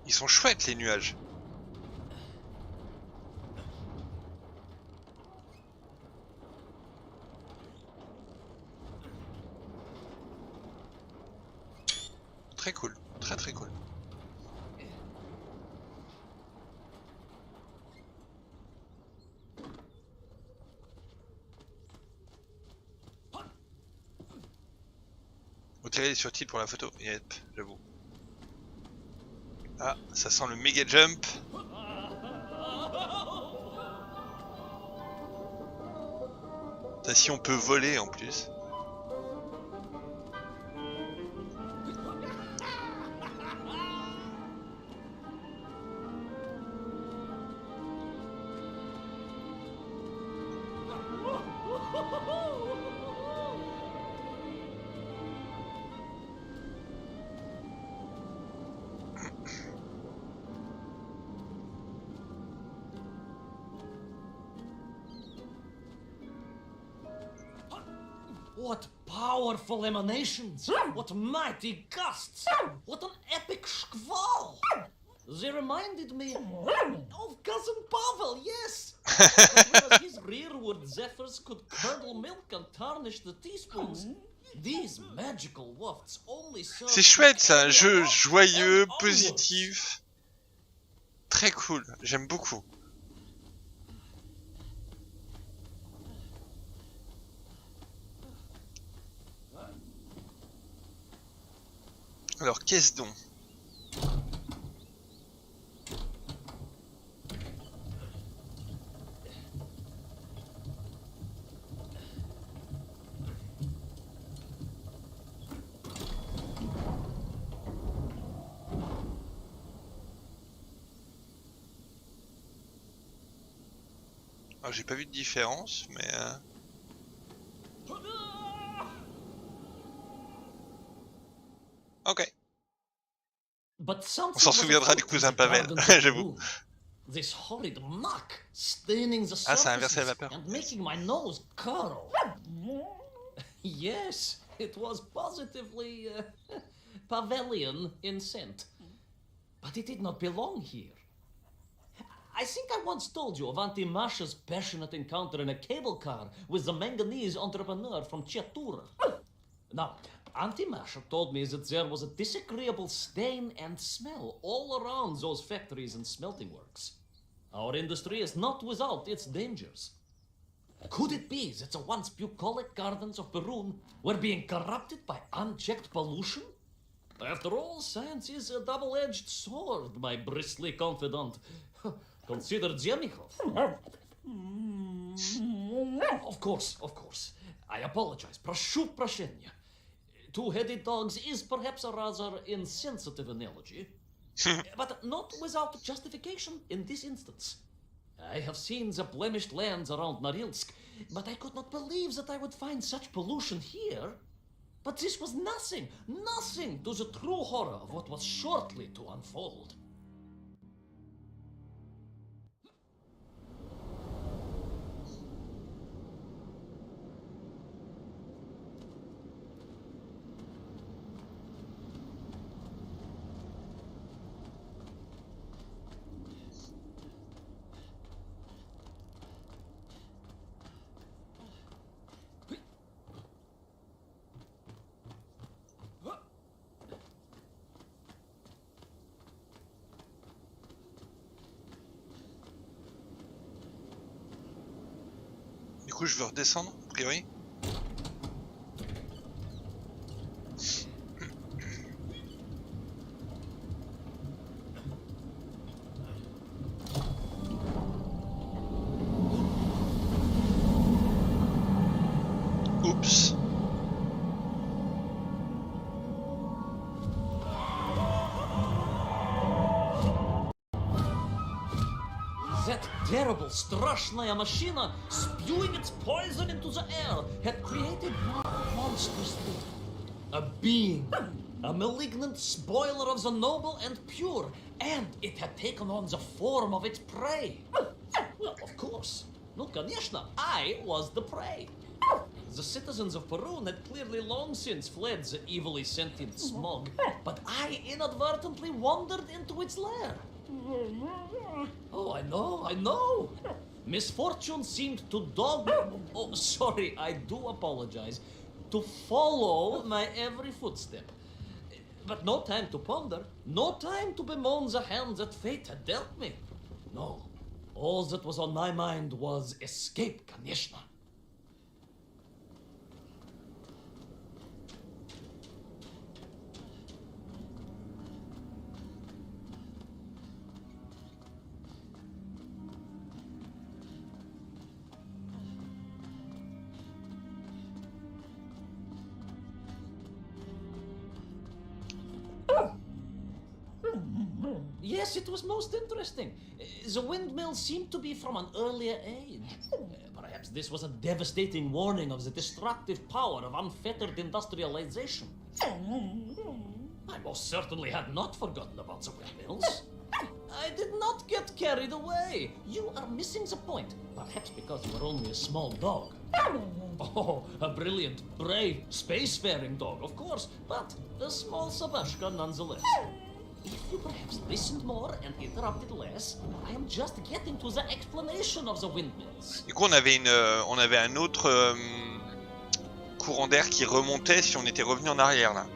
Ils sont chouettes les nuages. Très cool, très très cool. Vous tirez sur tilt pour la photo, yep, j'avoue. Ah, ça sent le méga jump. Ça, si on peut voler en plus. What powerful emanations! What mighty gusts! What an epic squall! They reminded me of Cousin Pavel, yes! Whereas his rearward zephyrs could curdle milk and tarnish the teaspoons, these magical wafts only serve... C'est chouette ça, un jeu joyeux, positif. Très cool, j'aime beaucoup. Alors, qu'est-ce donc? Alors, j'ai pas vu de différence, mais... Ok. On s'en souviendra du cousin Pavel, j'avoue. This horrid muck staining the Ah, ça a inversé la surfaces vapeur. and making my nose curl. Yes, it was positively Pavelian in scent. But it did not belong here. I think I once told you of Auntie Masha's passionate encounter in a cable car with the manganese entrepreneur from Chiatura. Now, Auntie Masha told me that there was a disagreeable stain and smell all around those factories and smelting works. Our industry is not without its dangers. Could it be that the once bucolic gardens of Perun were being corrupted by unchecked pollution? After all, science is a double-edged sword, my bristly confidant. Consider Zemichov. Of course. I apologize. Прошу прощения. Two-headed dogs is perhaps a rather insensitive analogy, but not without justification in this instance. I have seen the blemished lands around Norilsk, but I could not believe that I would find such pollution here. But this was nothing to the true horror of what was shortly to unfold. coup je veux redescendre, a priori. Oups. That terrible strashная machina, spewing its poison into the air, had created monstrous thing. A being, a malignant spoiler of the noble and pure, and it had taken on the form of its prey. Well, of course. No, конечно, I was the prey. The citizens of Perun had clearly long since fled the evilly sentient smog, but I inadvertently wandered into its lair. Oh, I know. Misfortune seemed to dog... Oh, sorry, I do apologize. To follow my every footstep. But no time to ponder, no time to bemoan the hand that fate had dealt me. No, all that was on my mind was escape, конечно. Yes, it was most interesting. The windmill seemed to be from an earlier age. Perhaps this was a devastating warning of the destructive power of unfettered industrialization. I most certainly had not forgotten about the windmills. I did not get carried away. You are missing the point. Perhaps because you are only a small dog. Oh, a brilliant, brave, spacefaring dog, of course, but a small Sabashka nonetheless. If you perhaps listened more and interrupted less, I am just getting to the explanation of the windmills. Du coup, on avait un autre courant d'air qui remontait si on était revenu en arrière là.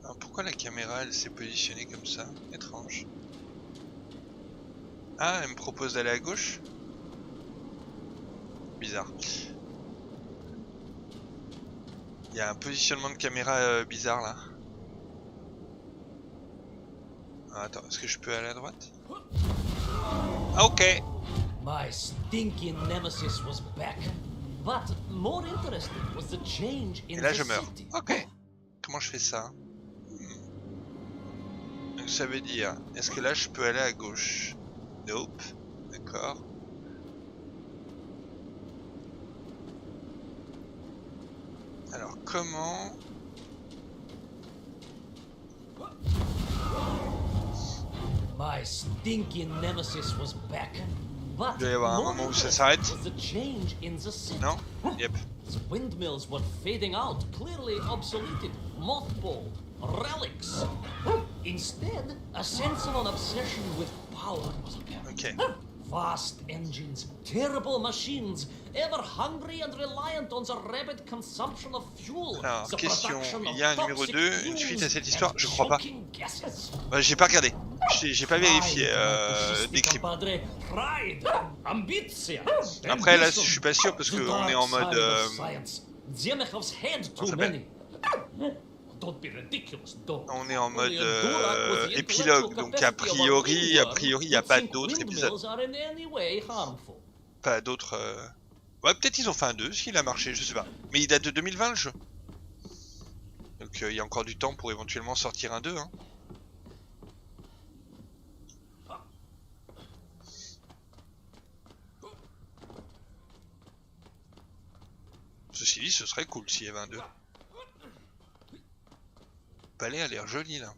Alors pourquoi la caméra elle s'est positionnée comme ça? Étrange. Ah, elle me propose d'aller à gauche? Bizarre. Il y a un positionnement de caméra bizarre là. Ah, attends, est-ce que je peux aller à droite? Ah, ok. My stinking nemesis was back. But more interesting was the change in Et là the je meurs. city. Ok. Comment je fais ça? Donc ça veut dire, est-ce que là je peux aller à gauche? Nope. D'accord. Alors comment... My stinking nemesis was back. But Il doit y avoir un more moment où ça interesting s'arrête. was the change in the city. Non? Yep. The windmills were fading out, clearly obsoleted, mothballed, relics. Instead, a sense of an obsession with power was apparent. Ok. Vast engines, terrible machines, ever hungry and reliant on the rapid consumption of fuel. Alors, the question, production of il y a un numéro toxic 2, une fumes suite à cette histoire? and Je crois pas. choking gases. J'ai pas regardé. J'ai pas vérifié des crimes. Après là je suis pas sûr parce qu'on est en mode... comment ça s'appelle? On est en mode épilogue, donc a priori il n'y a pas d'autres épisodes. Pas d'autres... Ouais, peut-être ils ont fait un 2, s'il a marché, je sais pas. Mais il date de 2020 le jeu. Donc il y a encore du temps pour éventuellement sortir un 2. Hein. Ceci dit, ce serait cool s'il y avait un 2. Le palais a l'air joli là.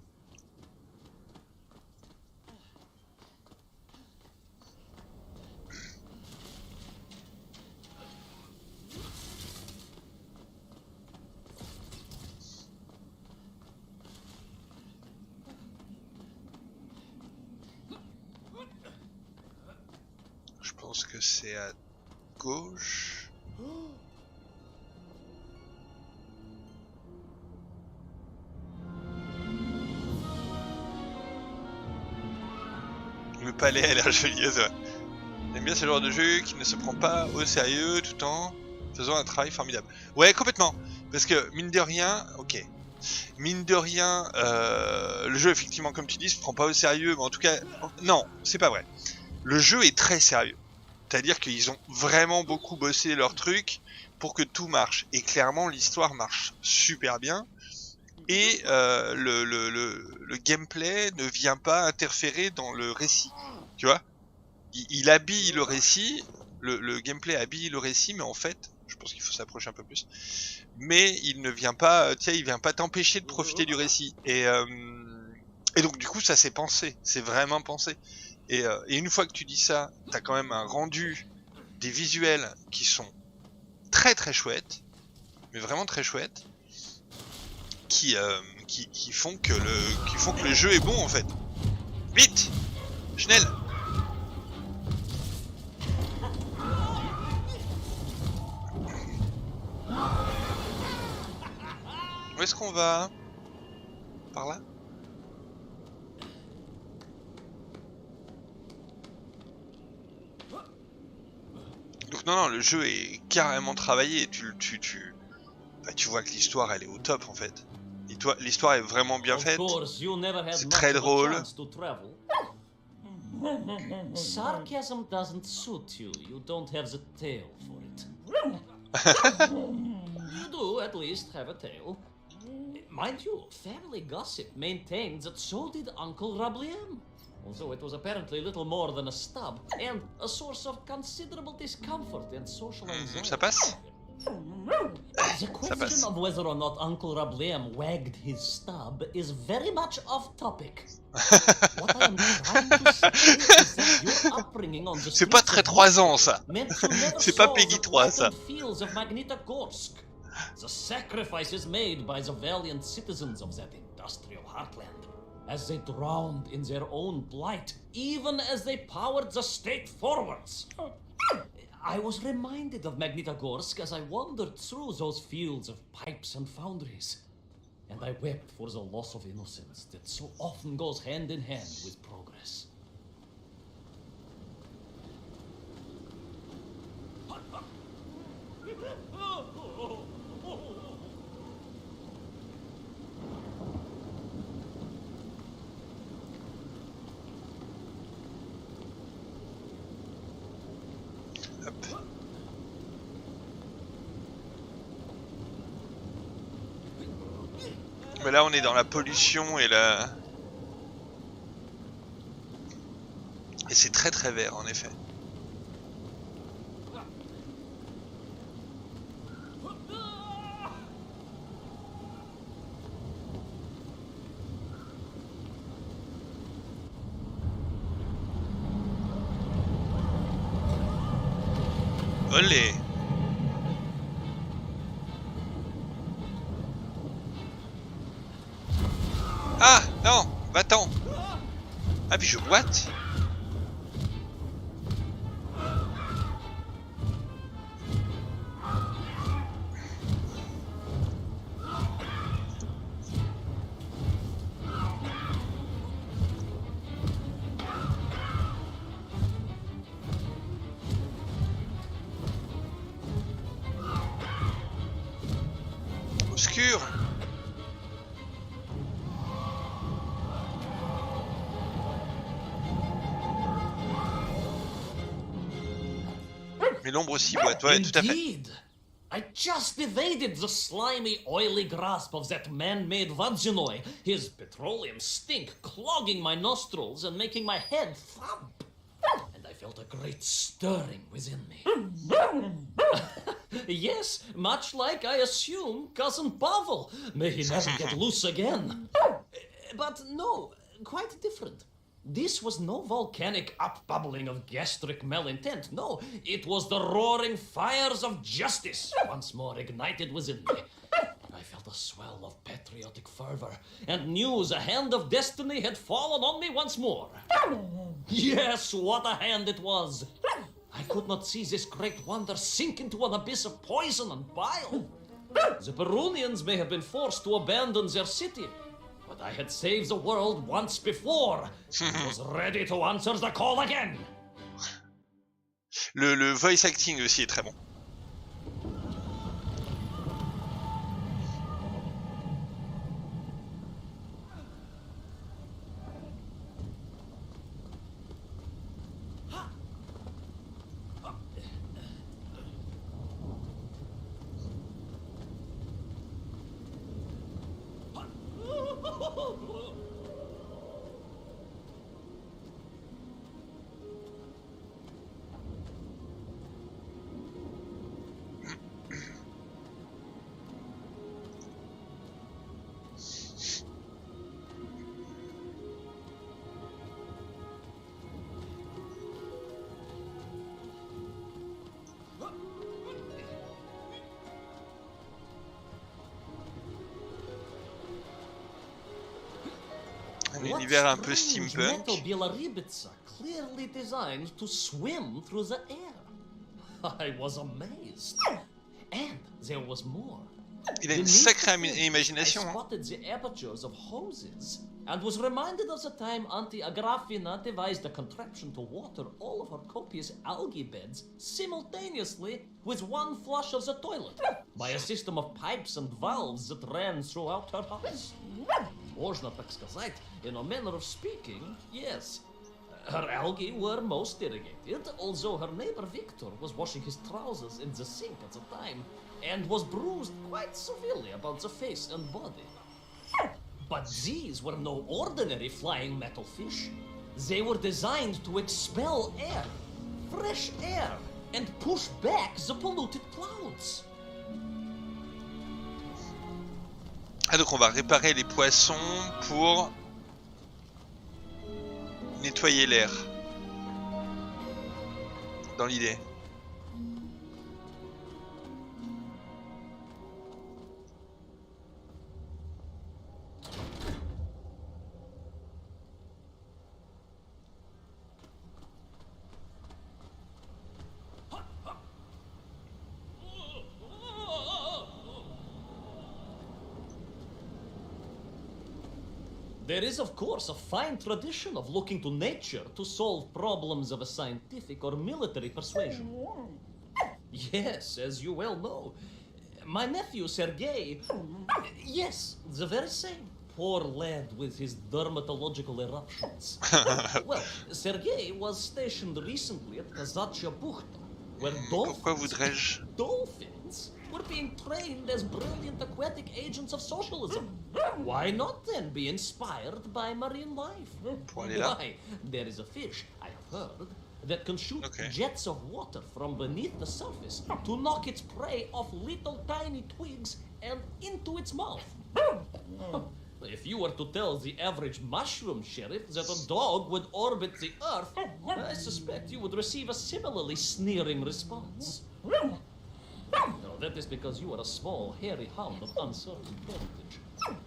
pense que c'est à gauche. Le palais a l'air joli, c'est vrai. J'aime bien ce genre de jeu qui ne se prend pas au sérieux tout en faisant un travail formidable. Ouais, complètement. Parce que, mine de rien, ok. Mine de rien, le jeu, effectivement, comme tu dis, se prend pas au sérieux, mais en tout cas, non, c'est pas vrai. Le jeu est très sérieux. C'est-à-dire qu'ils ont vraiment beaucoup bossé leur truc pour que tout marche. Et clairement, l'histoire marche super bien. Et le gameplay ne vient pas interférer dans le récit. Tu vois, il habille le récit, le gameplay habille le récit, mais en fait, je pense qu'il faut s'approcher un peu plus. Mais il ne vient pas, tiens, il vient pas t'empêcher de profiter du récit. Et donc du coup, ça c'est pensé, c'est vraiment pensé. Et une fois que tu dis ça, t'as quand même un rendu des visuels qui sont très très chouettes, mais vraiment très chouettes, qui font que le jeu est bon en fait. Vite, Schnell. Où est-ce qu'on va? Par là? Donc non, le jeu est carrément travaillé. Tu vois que l'histoire elle est au top en fait. Et toi, l'histoire est vraiment bien faite. C'est très drôle. Sarcasm doesn't suit you. You don't have the tail for it. You do at least have a tail. Mind you, family gossip maintained that so did Uncle Rabliem. Although it was apparently little more than a stub, and a source of considerable discomfort and social anxiety. Ça passe? The question of whether or not Uncle Rabliem wagged his stub is very much off topic. What I am trying to say is that your upbringing on the C'est pas très 3 ans ça. C'est pas Peggy 3 ça. Fields of Magnitogorsk. The sacrifices made by the valiant citizens of that industrial heartland, as they drowned in their own blight, even as they powered the state forwards. I was reminded of Magnitogorsk as I wandered through those fields of pipes and foundries, and I wept for the loss of innocence that so often goes hand in hand with progress. Mais là on est dans la pollution et la... Et c'est très très vert en effet. Olé! Ah non, va-t'en. Ah puis je boite. Obscur. Mais l'ombre aussi boite, ouais, tout à fait. Indeed. I just evaded the slimy, oily grasp of that man-made Vadzinoy, his petroleum stink clogging my nostrils and making my head thump. And I felt a great stirring within me. Yes, much like I assume Cousin Pavel. May he never get loose again. But no, quite different. This was no volcanic upbubbling of gastric malintent. No, it was the roaring fires of justice once more ignited within me. I felt a swell of patriotic fervor and knew the hand of destiny had fallen on me once more. Yes, what a hand it was! I could not see this great wonder sink into an abyss of poison and bile. The Perunians may have been forced to abandon their city, but I had saved the world once before. I was ready to answer the call again. Le voice acting aussi est très bon. Un univers un peu steampunk. Clearly designed to swim through the air. I was amazed. And there was more. Il a une sacrée imagination. I spotted the apertures of hoses and was reminded of the time Auntie Agrafina devised a contraption to water all of her copious algae beds simultaneously with one flush of the toilet by a system of pipes and valves that ran throughout her house. Можно так сказать, in a manner of speaking, yes. Her algae were most irrigated, although her neighbor Victor was washing his trousers in the sink at the time and was bruised quite severely about the face and body. But these were no ordinary flying metal fish. They were designed to expel air, fresh air, and push back the polluted clouds. Ah, donc on va réparer les poissons pour nettoyer l'air. Dans l'idée. There is, of course, a fine tradition of looking to nature to solve problems of a scientific or military persuasion. Yes, as you well know. My nephew, Sergei... Yes, the very same. Poor lad with his dermatological eruptions. Well, Sergei was stationed recently at Kazachya Buchta, where dolphins were being trained as brilliant aquatic agents of socialism. Why not then be inspired by marine life? Why, there is a fish, I have heard, that can shoot jets of water from beneath the surface to knock its prey off little tiny twigs and into its mouth. If you were to tell the average mushroom sheriff that a dog would orbit the earth, I suspect you would receive a similarly sneering response. No, that is because you are a small, hairy hound of uncertain parentage.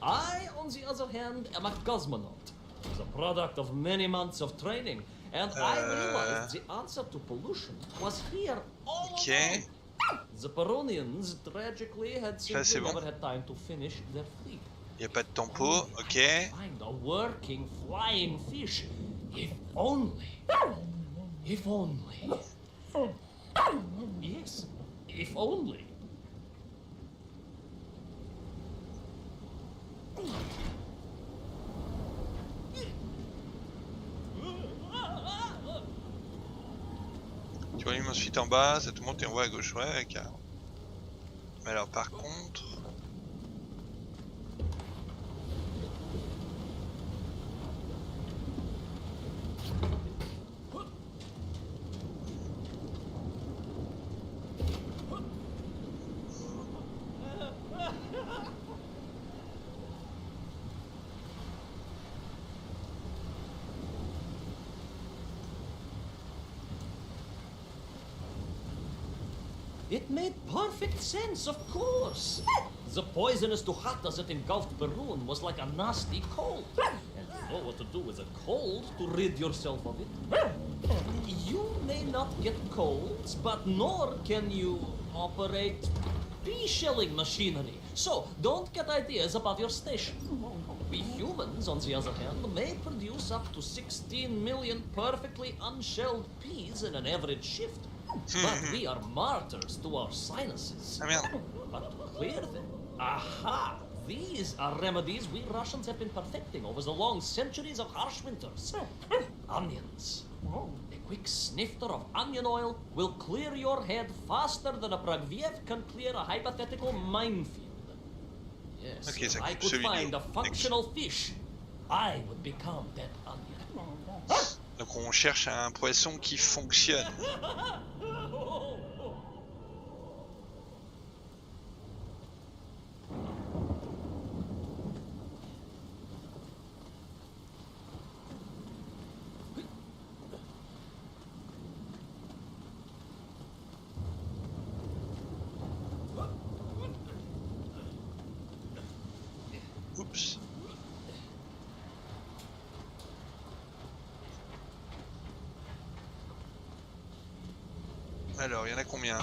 I, on the other hand, am a cosmonaut, the product of many months of training, and I realized the answer to pollution was here all along. The Perunians, tragically, had simply never had time to finish their fleet. Y a pas de tempo, ok. Find a working flying fish, if only. If only. Yes. If only. Tu rallumes ensuite en bas, ça te monte et on voit à gauche, ouais, car... Mais alors par contre... It made perfect sense, of course. The poisonous Tuhata that engulfed Perun was like a nasty cold. And know what to do with a cold to rid yourself of it. You may not get colds, but nor can you operate bee-shelling machinery. So, don't get ideas above your station. We humans, on the other hand, may produce up to 16 million perfectly unshelled peas in an average shift. But we are martyrs to our sinuses. Ah merde. But to clear them, aha! These are remedies we Russians have been perfecting over the long centuries of harsh winters. Onions. A quick snifter of onion oil will clear your head faster than a Pragviev can clear a hypothetical minefield. Yes, Okay, if I could find a functional fish, I would become that onion. Donc on cherche un poisson qui fonctionne. Oups. Alors, il y en a combien?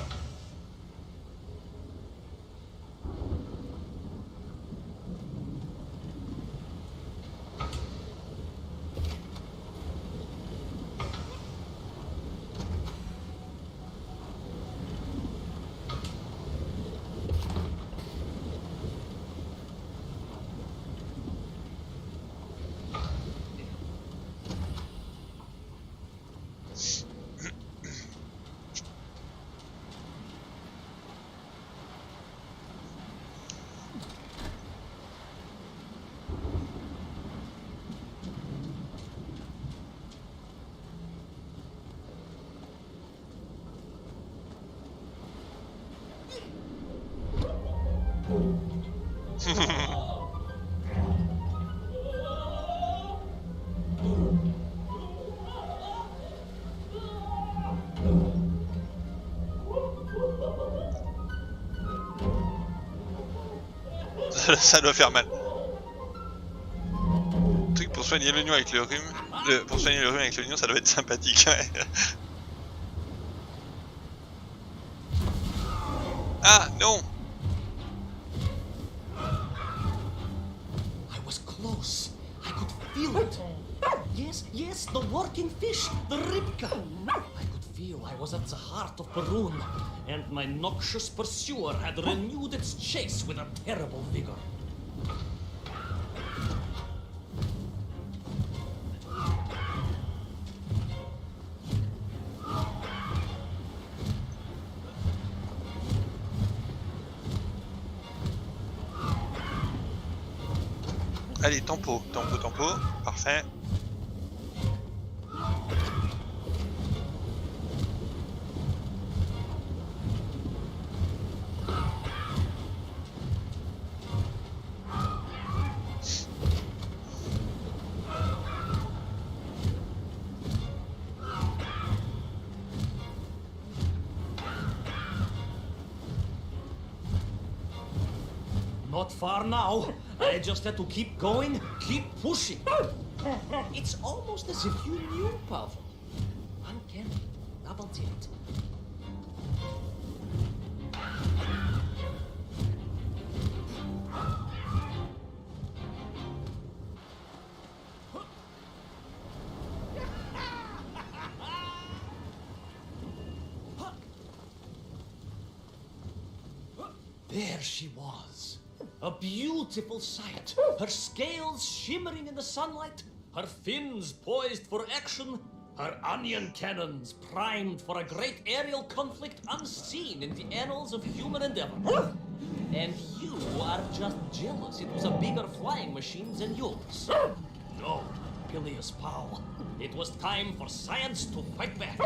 Ça doit faire mal. Le truc pour soigner l'oignon avec le rhume, pour soigner le rhume avec l'oignon, ça doit être sympathique. Ouais. Ah non. I was close. I could feel it. Yes, yes, the working fish, the ribka. I could feel I was at the heart of Perun, and my noxious pursuer had renewed its chase with a terrible vigor. Allez, tempo, tempo, tempo. Parfait. Not far now. I just had to keep going, keep pushing. It's almost as if you knew, Pavel. Uncanny. Double tilt. There she was. A beautiful sight. Her scales shimmering in the sunlight, her fins poised for action, her onion cannons primed for a great aerial conflict unseen in the annals of human endeavor. And you are just jealous it was a bigger flying machine than yours. No, Peleus Powell. It was time for science to fight back.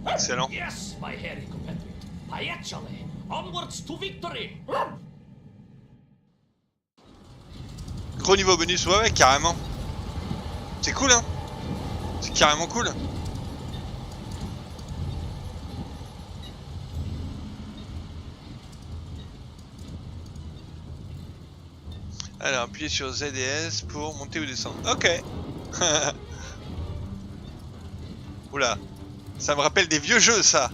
Excellent. Yes, my hairy compatriot. Paechale, onwards to victory. Gros niveau bonus, ouais, ouais, carrément. C'est cool, hein. C'est carrément cool. Alors, appuyez sur Z et S pour monter ou descendre. Ok. Oula, ça me rappelle des vieux jeux, ça.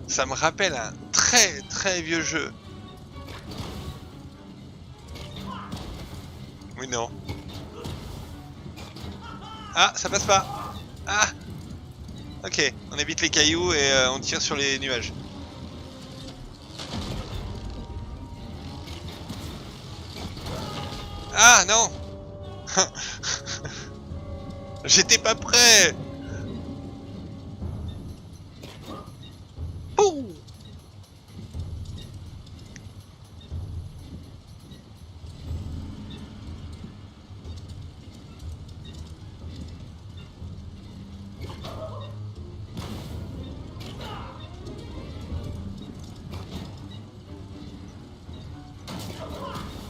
Ça me rappelle un très très vieux jeu. Oui, non. Ah, ça passe pas. Ah. Ok, on évite les cailloux et on tire sur les nuages. Ah non. J'étais pas prêt. Pouh.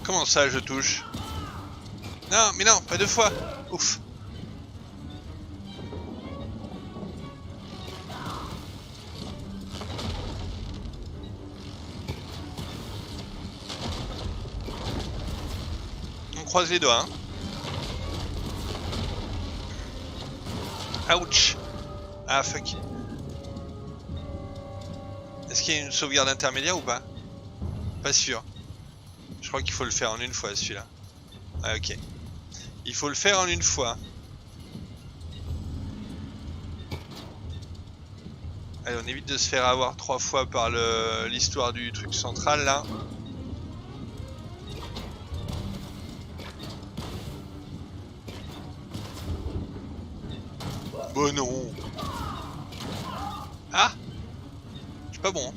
Comment ça je touche? Non, mais non, pas deux fois. Ouf. On croise les doigts. Hein. Ouch. Ah fuck. Est-ce qu'il y a une sauvegarde intermédiaire ou pas? Pas sûr. Je crois qu'il faut le faire en une fois celui-là. Ah ok. Il faut le faire en une fois. Allez, on évite de se faire avoir 3 fois par l'histoire du truc central là. Bon non. Ah, je suis pas bon.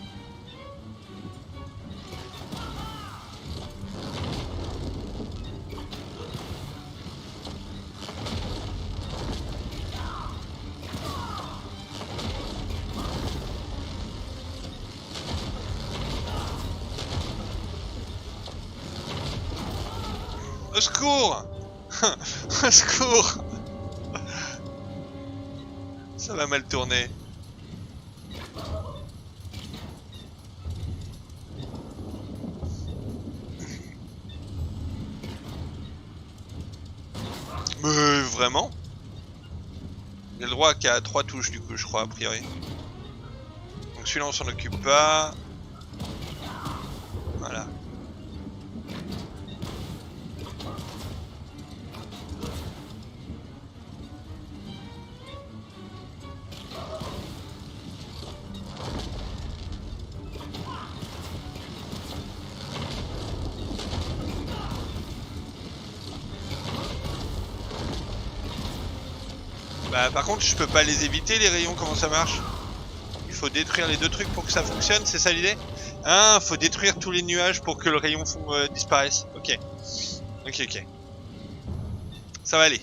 Au secours. Au secours. Ça va mal tourner. Mais vraiment? Il a le droit qu'à 3 touches du coup je crois a priori. Donc celui-là on s'en occupe pas. Voilà. Bah par contre je peux pas les éviter les rayons, comment ça marche? Il faut détruire les deux trucs pour que ça fonctionne, c'est ça l'idée? Ah, faut détruire tous les nuages pour que le rayon disparaisse. Ok. Ok, ok. Ça va aller.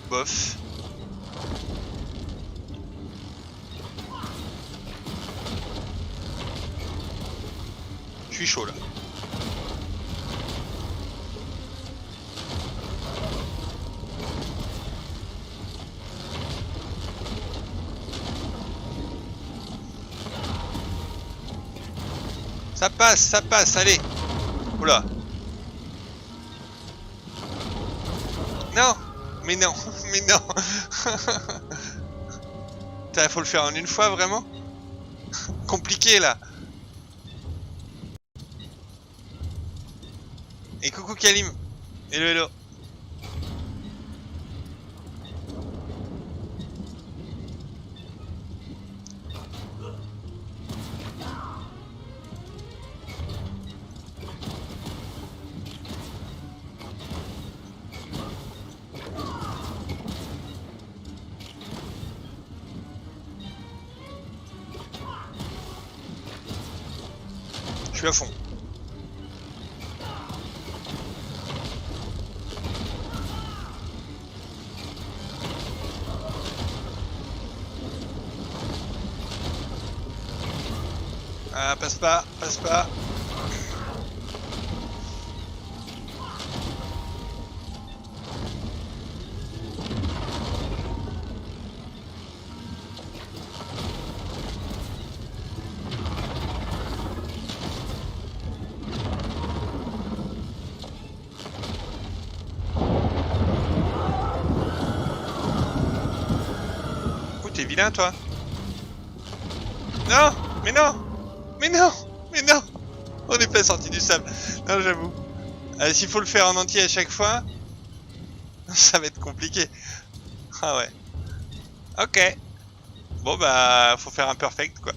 Bof. Je suis chaud là. Ça passe, allez. Oula. Non. Mais non, mais non. Putain, faut le faire en une fois, vraiment? Compliqué, là. Et coucou Kalim. Hello, hello. Je suis à fond. Ah, passe pas, passe pas. Oh, t'es vilain, toi. Non, mais non, mais non, mais non. On n'est pas sorti du sable. Non, j'avoue. S'il faut le faire en entier à chaque fois, ça va être compliqué. Ah ouais. Ok. Bon bah, faut faire un perfect quoi.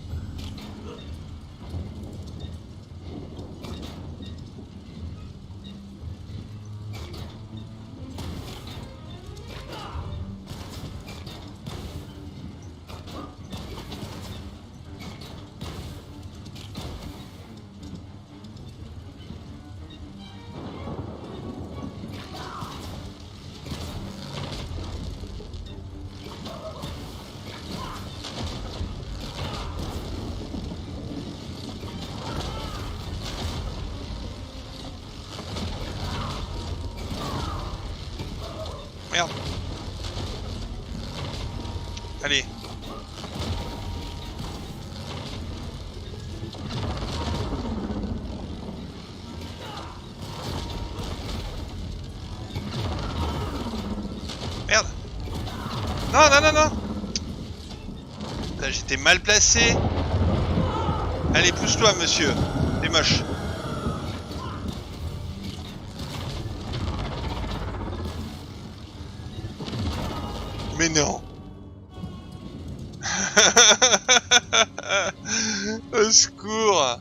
Merde. Allez. Merde. Non, non, non, non. J'étais mal placé. Allez, pousse-toi, monsieur. T'es moche. Mais non. Au secours.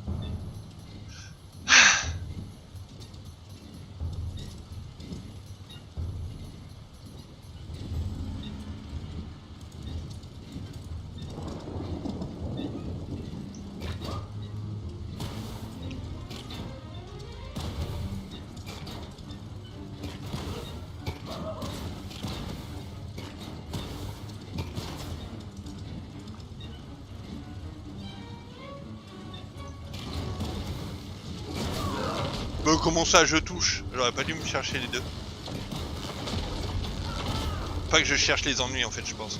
Bah, comment ça, je touche? J'aurais pas dû me chercher les deux. Pas que je cherche les ennuis en fait, je pense.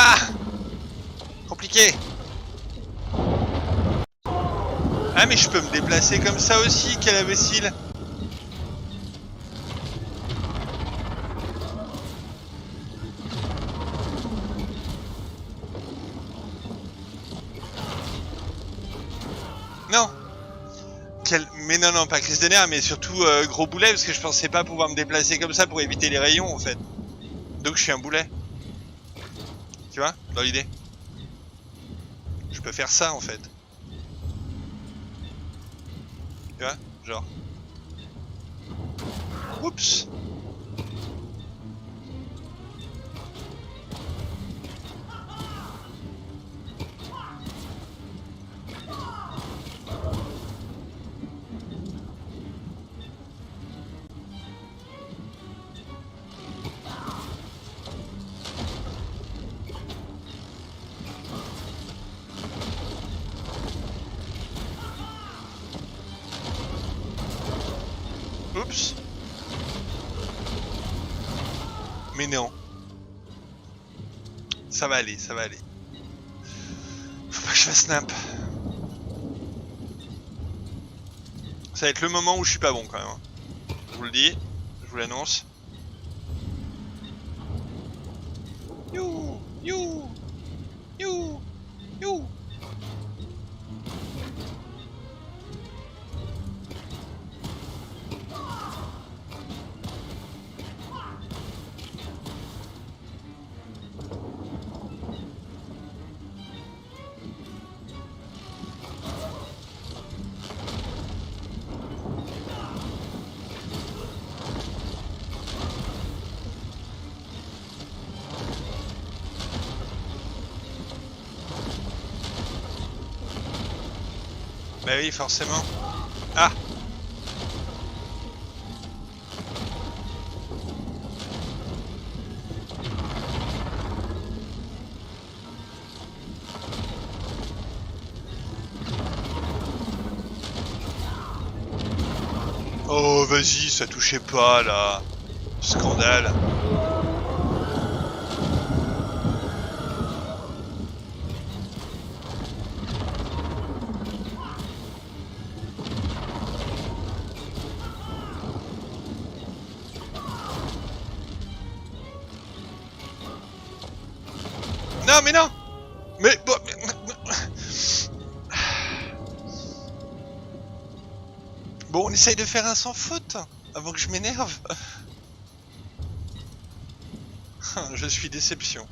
Ah! Compliqué! Ah mais je peux me déplacer comme ça aussi, quel imbécile! Non! Mais non, non, pas crise de nerfs, mais surtout gros boulet, parce que je pensais pas pouvoir me déplacer comme ça pour éviter les rayons en fait. Donc je suis un boulet. Tu vois, dans l'idée. Je peux faire ça en fait. Tu vois, genre. Oups. Oups. Mais non. Ça va aller, ça va aller. Faut pas que je fasse snap. Ça va être le moment où je suis pas bon quand même. Hein. Je vous le dis, je vous l'annonce. You, you, you, you. Bah oui, forcément. Ah! Oh, vas-y, ça touchait pas, là. Scandale. Non, mais non! Mais... Bon, bon, on essaye de faire un sans faute, avant que je m'énerve. Je suis déception.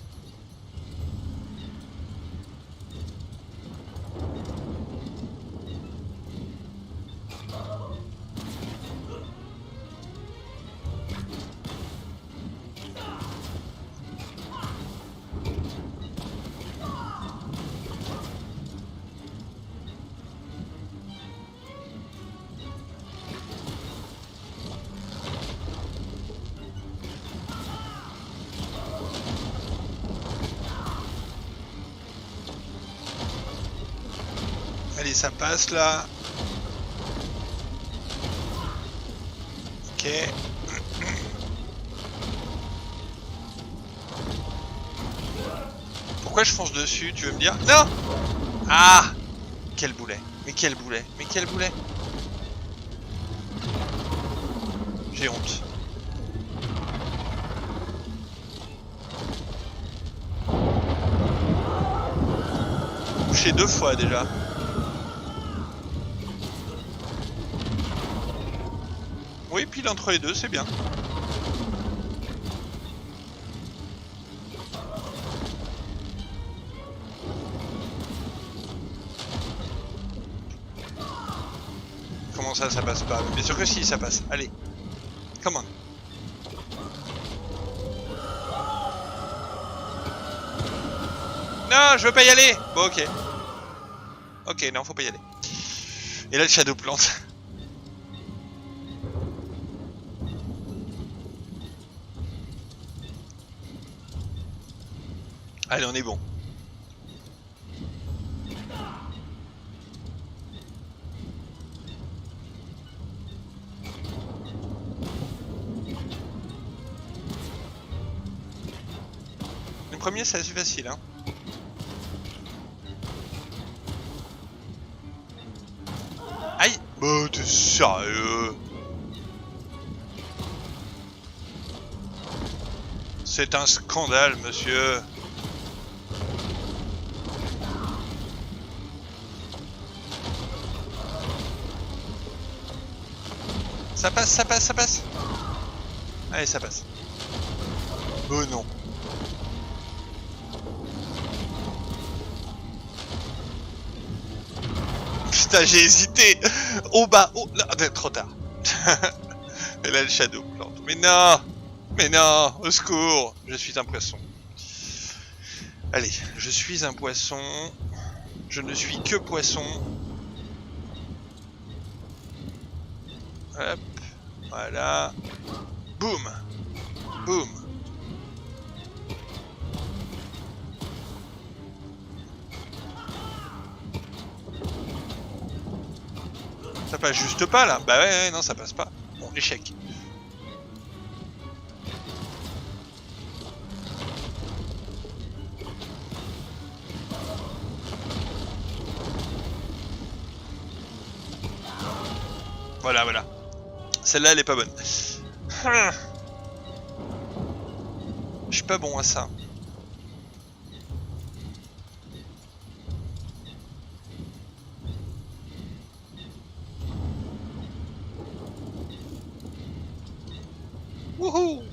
Allez, ça passe là. Ok. Pourquoi je fonce dessus, tu veux me dire? Non! Ah! Quel boulet. Mais quel boulet. Mais quel boulet. J'ai honte. Touché 2 fois déjà. Oui, pile entre les deux, c'est bien. Comment ça, ça passe pas? Bien sûr que si, ça passe. Allez. Come on. Non, je veux pas y aller. Bon, ok. Ok, non, faut pas y aller. Et là, le shadow plante. Allez, on est bon. Le premier, c'est assez facile, hein. Aïe! Bah, t'es sérieux? C'est un scandale, monsieur. Ça passe, ça passe, ça passe. Allez, ça passe. Oh non. Putain, j'ai hésité. Au bas, oh, là, trop tard. Et là, le shadow plante. Mais non. Mais non, au secours. Je suis un poisson. Allez, je suis un poisson. Je ne suis que poisson. Hop, voilà. Boum. Boum. Ça passe juste pas là. Bah ouais, non, ça passe pas. Bon, échec. Voilà, voilà. Celle-là, elle est pas bonne. Je suis pas bon à ça. Wouhou!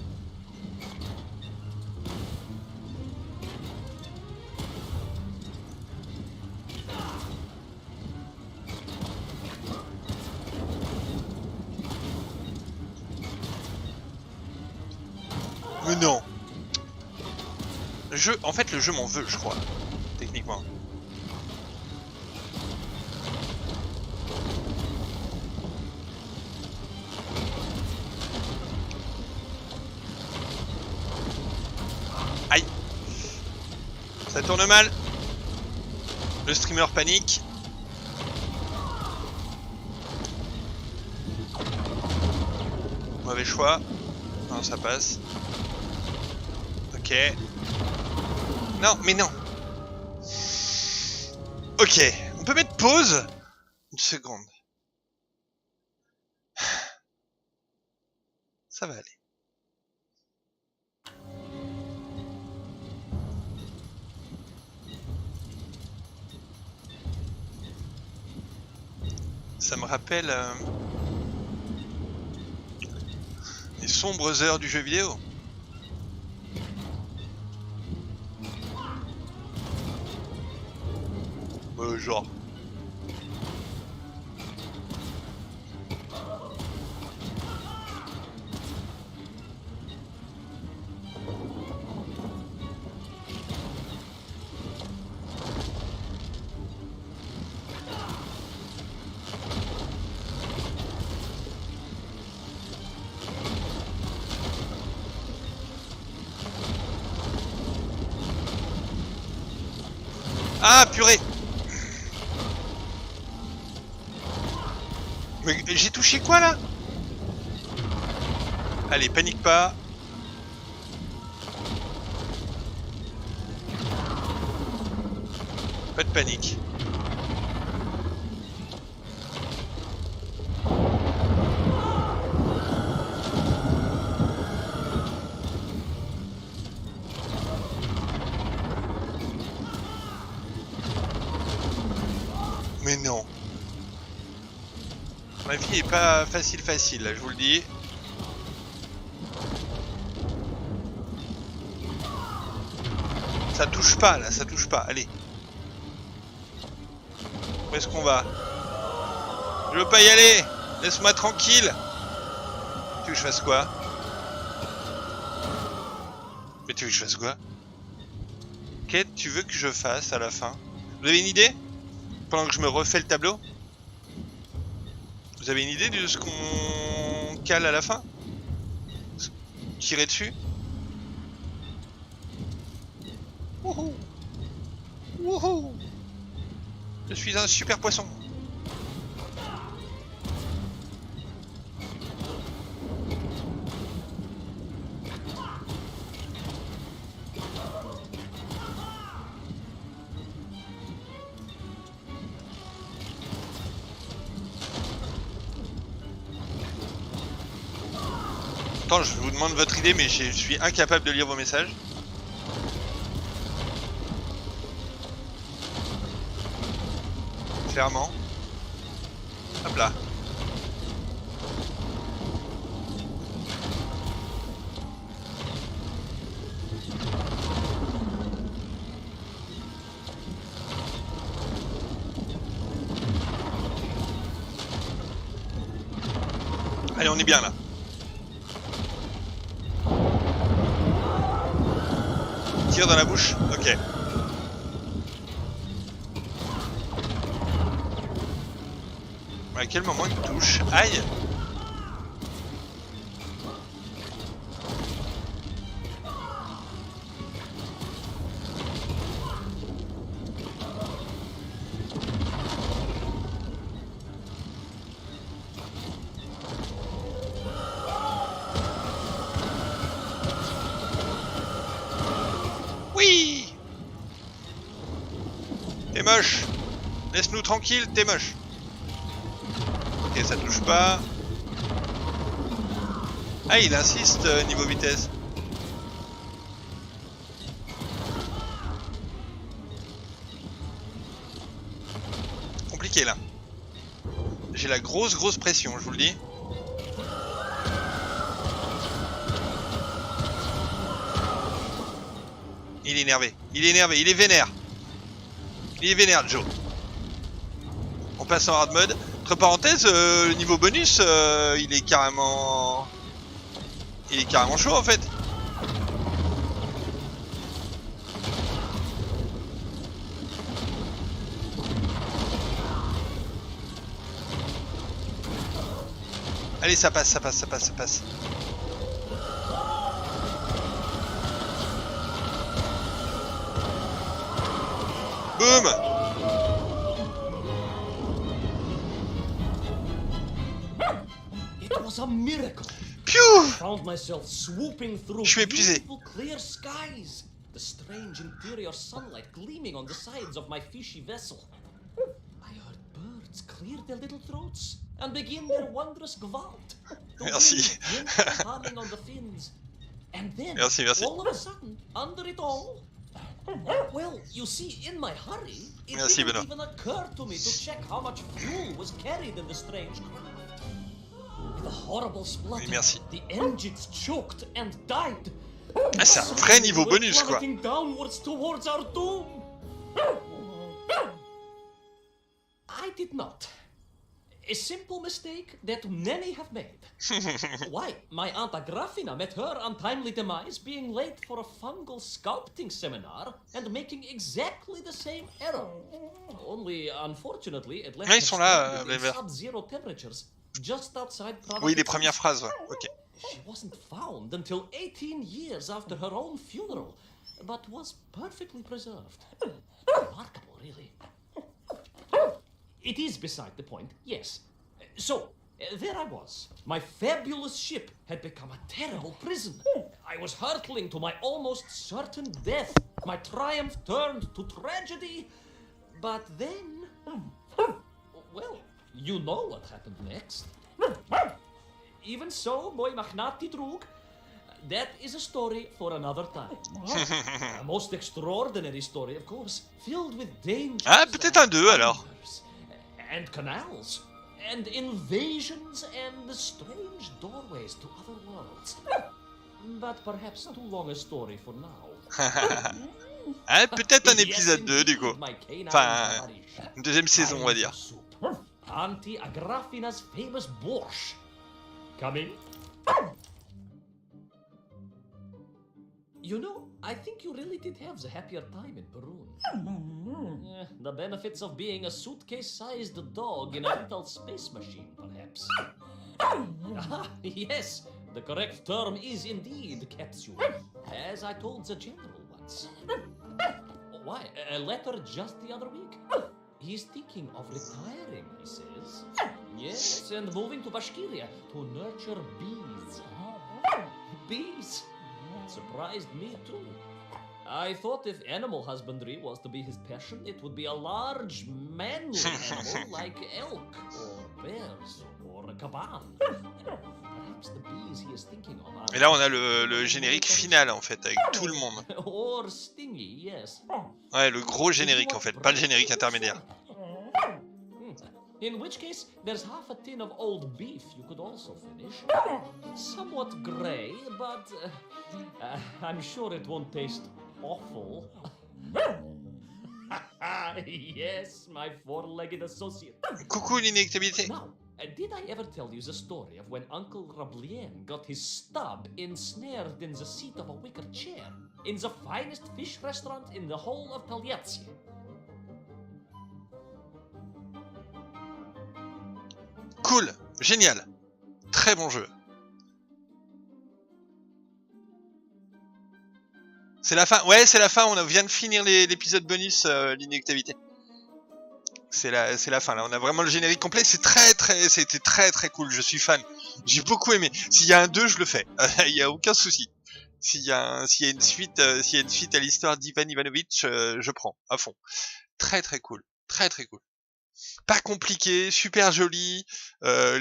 Mais non. Le jeu, en fait, le jeu m'en veut, je crois, techniquement. tourne mal. Le streamer panique. Mauvais choix. Non, ça passe. Ok. Non, mais non. Ok, on peut mettre pause. Une seconde. Ça va aller. Ça me rappelle les sombres heures du jeu vidéo. Genre. Ah purée! Mais j'ai touché quoi là? Allez, panique pas. Pas de panique. Mais non. Ma vie est pas facile là, je vous le dis. Ça touche pas là, ça touche pas. Allez. Où est-ce qu'on va? Je veux pas y aller. Laisse-moi tranquille. Tu veux que je fasse quoi? Mais tu veux que je fasse quoi? Qu'est-ce que tu veux que je fasse à la fin? Vous avez une idée? Pendant que je me refais le tableau? Vous avez une idée de ce qu'on cale à la fin? Tirer dessus? Wouhou! Wouhou! Je suis un super poisson! Attends, je vous demande votre idée, mais je suis incapable de lire vos messages. Clairement. Hop là. Allez, on est bien là. Tire dans la bouche. Ok. À quel moment il touche? Aïe! Oui! T'es moche! Laisse-nous tranquille, t'es moche! Ok, ça touche pas. Ah, il insiste niveau vitesse. Compliqué là. J'ai la grosse pression, je vous le dis. Il est énervé, il est énervé, il est vénère. Il est vénère, Joe. On passe en hard mode. Entre parenthèses, le niveau bonus, il est carrément chaud en fait. Allez, ça passe. Boum. It was a miracle. Piou. Found myself swooping through Je suis épuisé. beautiful clear skies, the strange interior sunlight gleaming on the sides of my fishy vessel. I heard birds clear their little throats and begin their wondrous gvalt. The Merci. wind gently humming on the fins. And then, Merci, merci. all of a sudden, under it all, well, you see, in my hurry, it Merci, didn't Benoît. even occur to me to check how much fuel was carried in the strange craft. With a horrible splutter, merci. the engines choked and died. Ah, c'est un vrai niveau bonus, quoi. Plummeting downwards towards our doom. I did not. A simple mistake that many have made. Why? My Aunt Agrafina met her untimely demise being late for a fungal sculpting seminar and making exactly the same error. Only, unfortunately, it left Ah, ils her sont là, stranded in Weber. sub-zero temperatures just outside Prague. Oui, les premières phrases, ouais. Ok. She wasn't found until 18 years after her own funeral, but was perfectly preserved. Remarkable, really. It is beside the point, yes. So, there I was. My fabulous ship had become a terrible prison. I was hurtling to my almost certain death. My triumph turned to tragedy. But then... Well, you know what happened next. Even so, moi magnati drug, that is a story for another time. A most extraordinary story, of course, filled with dangers. Ah, peut-être un 2 alors. And canals, and invasions, and strange doorways to other worlds. But perhaps too long a story for now. Ah, peut-être un épisode Yes, 2 du indeed, coup. my canine Enfin, parish. une deuxième saison, on va dire. Auntie Agrafina's famous borscht. Coming? You know, I think you really did have the happier time in Peru. The benefits of being a suitcase-sized dog in a little space machine, perhaps. Ah, yes, the correct term is indeed capsule, as I told the general once. Why, a letter just the other week. He's thinking of retiring, he says. Yes, and moving to Bashkiria to nurture bees. Bees? Surprised me too. I thought if animal husbandry was to be his passion, it would be a large, manly animal like elk, or bears, or a caban. Perhaps the bees he is thinking of are... Et là, on a le générique final en fait, avec tout le monde. Or stingy, yes. Ouais, le gros générique en fait, pas le générique intermédiaire. In which case, there's half a tin of old beef you could also finish. Somewhat grey, but I'm sure it won't taste awful. Yes, my four-legged associate. Coucou l'inéluctabilité. Now, did I ever tell you the story of when Uncle Rablien got his stub ensnared in the seat of a wicker chair in the finest fish restaurant in the whole of Taliatsia? Cool, génial, très bon jeu. C'est la fin, ouais c'est la fin, on vient de finir l'épisode bonus, l'inéluctabilité. C'est la fin là, on a vraiment le générique complet, c'était très cool, je suis fan. J'ai beaucoup aimé. S'il y a un 2, je le fais, il y a aucun souci. S'il y a une suite à l'histoire d'Ivan Ivanovic, je prends, à fond. Très cool, très cool. Pas compliqué, super joli,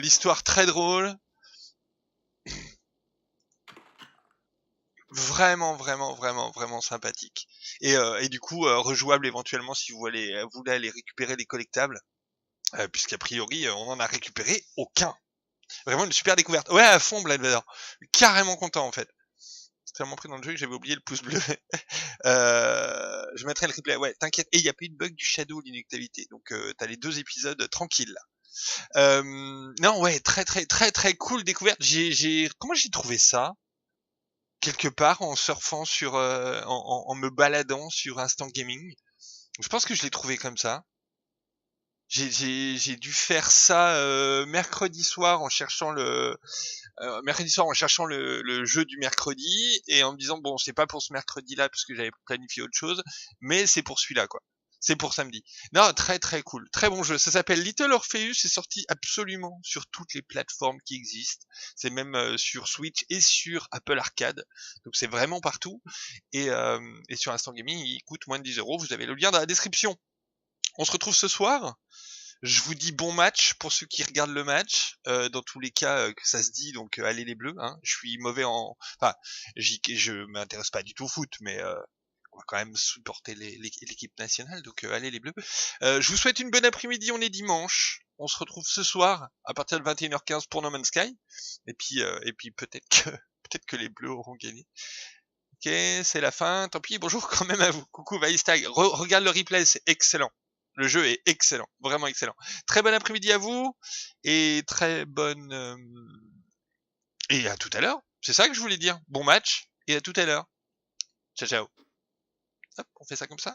l'histoire très drôle. Vraiment sympathique. Et du coup, rejouable éventuellement si vous voulez aller récupérer les collectables. Puisqu'a priori, on en a récupéré aucun. Vraiment une super découverte. Ouais, à fond, Blader. Carrément content en fait. C'est tellement pris dans le jeu que j'avais oublié le pouce bleu. Je mettrai le replay. Ouais, t'inquiète. Et il n'y a pas eu de bug du Shadow, l'inéluctabilité. Donc t'as les 2 épisodes tranquilles là. Non, ouais, très cool découverte. Comment j'ai trouvé ça? Quelque part en surfant sur, en me baladant sur Instant Gaming. Je pense que je l'ai trouvé comme ça. J'ai dû faire ça mercredi soir en cherchant le jeu du mercredi et en me disant bon c'est pas pour ce mercredi là parce que j'avais planifié autre chose mais c'est pour celui-là quoi. C'est pour samedi. Non, très très cool. Très bon jeu. Ça s'appelle Little Orpheus. C'est sorti absolument sur toutes les plateformes qui existent. C'est même sur Switch et sur Apple Arcade. Donc c'est vraiment partout. Et sur Instant Gaming, il coûte moins de 10 €. Vous avez le lien dans la description. On se retrouve ce soir. Je vous dis bon match pour ceux qui regardent le match. Dans tous les cas, que ça se dit, donc allez les Bleus. Hein. Je suis mauvais en... Enfin, je m'intéresse pas du tout au foot, mais... on va quand même supporter l'équipe nationale, donc allez les Bleus. Je vous souhaite une bonne après-midi, on est dimanche. On se retrouve ce soir à partir de 21h15 pour No Man's Sky. Et puis peut-être que les Bleus auront gagné. Ok, c'est la fin, tant pis, bonjour quand même à vous. Coucou Vaistag, regarde le replay, c'est excellent. Le jeu est excellent, vraiment excellent. Très bon après-midi à vous, et très bonne... Et à tout à l'heure, c'est ça que je voulais dire. Bon match, et à tout à l'heure. Ciao ciao. Hop, on fait ça comme ça.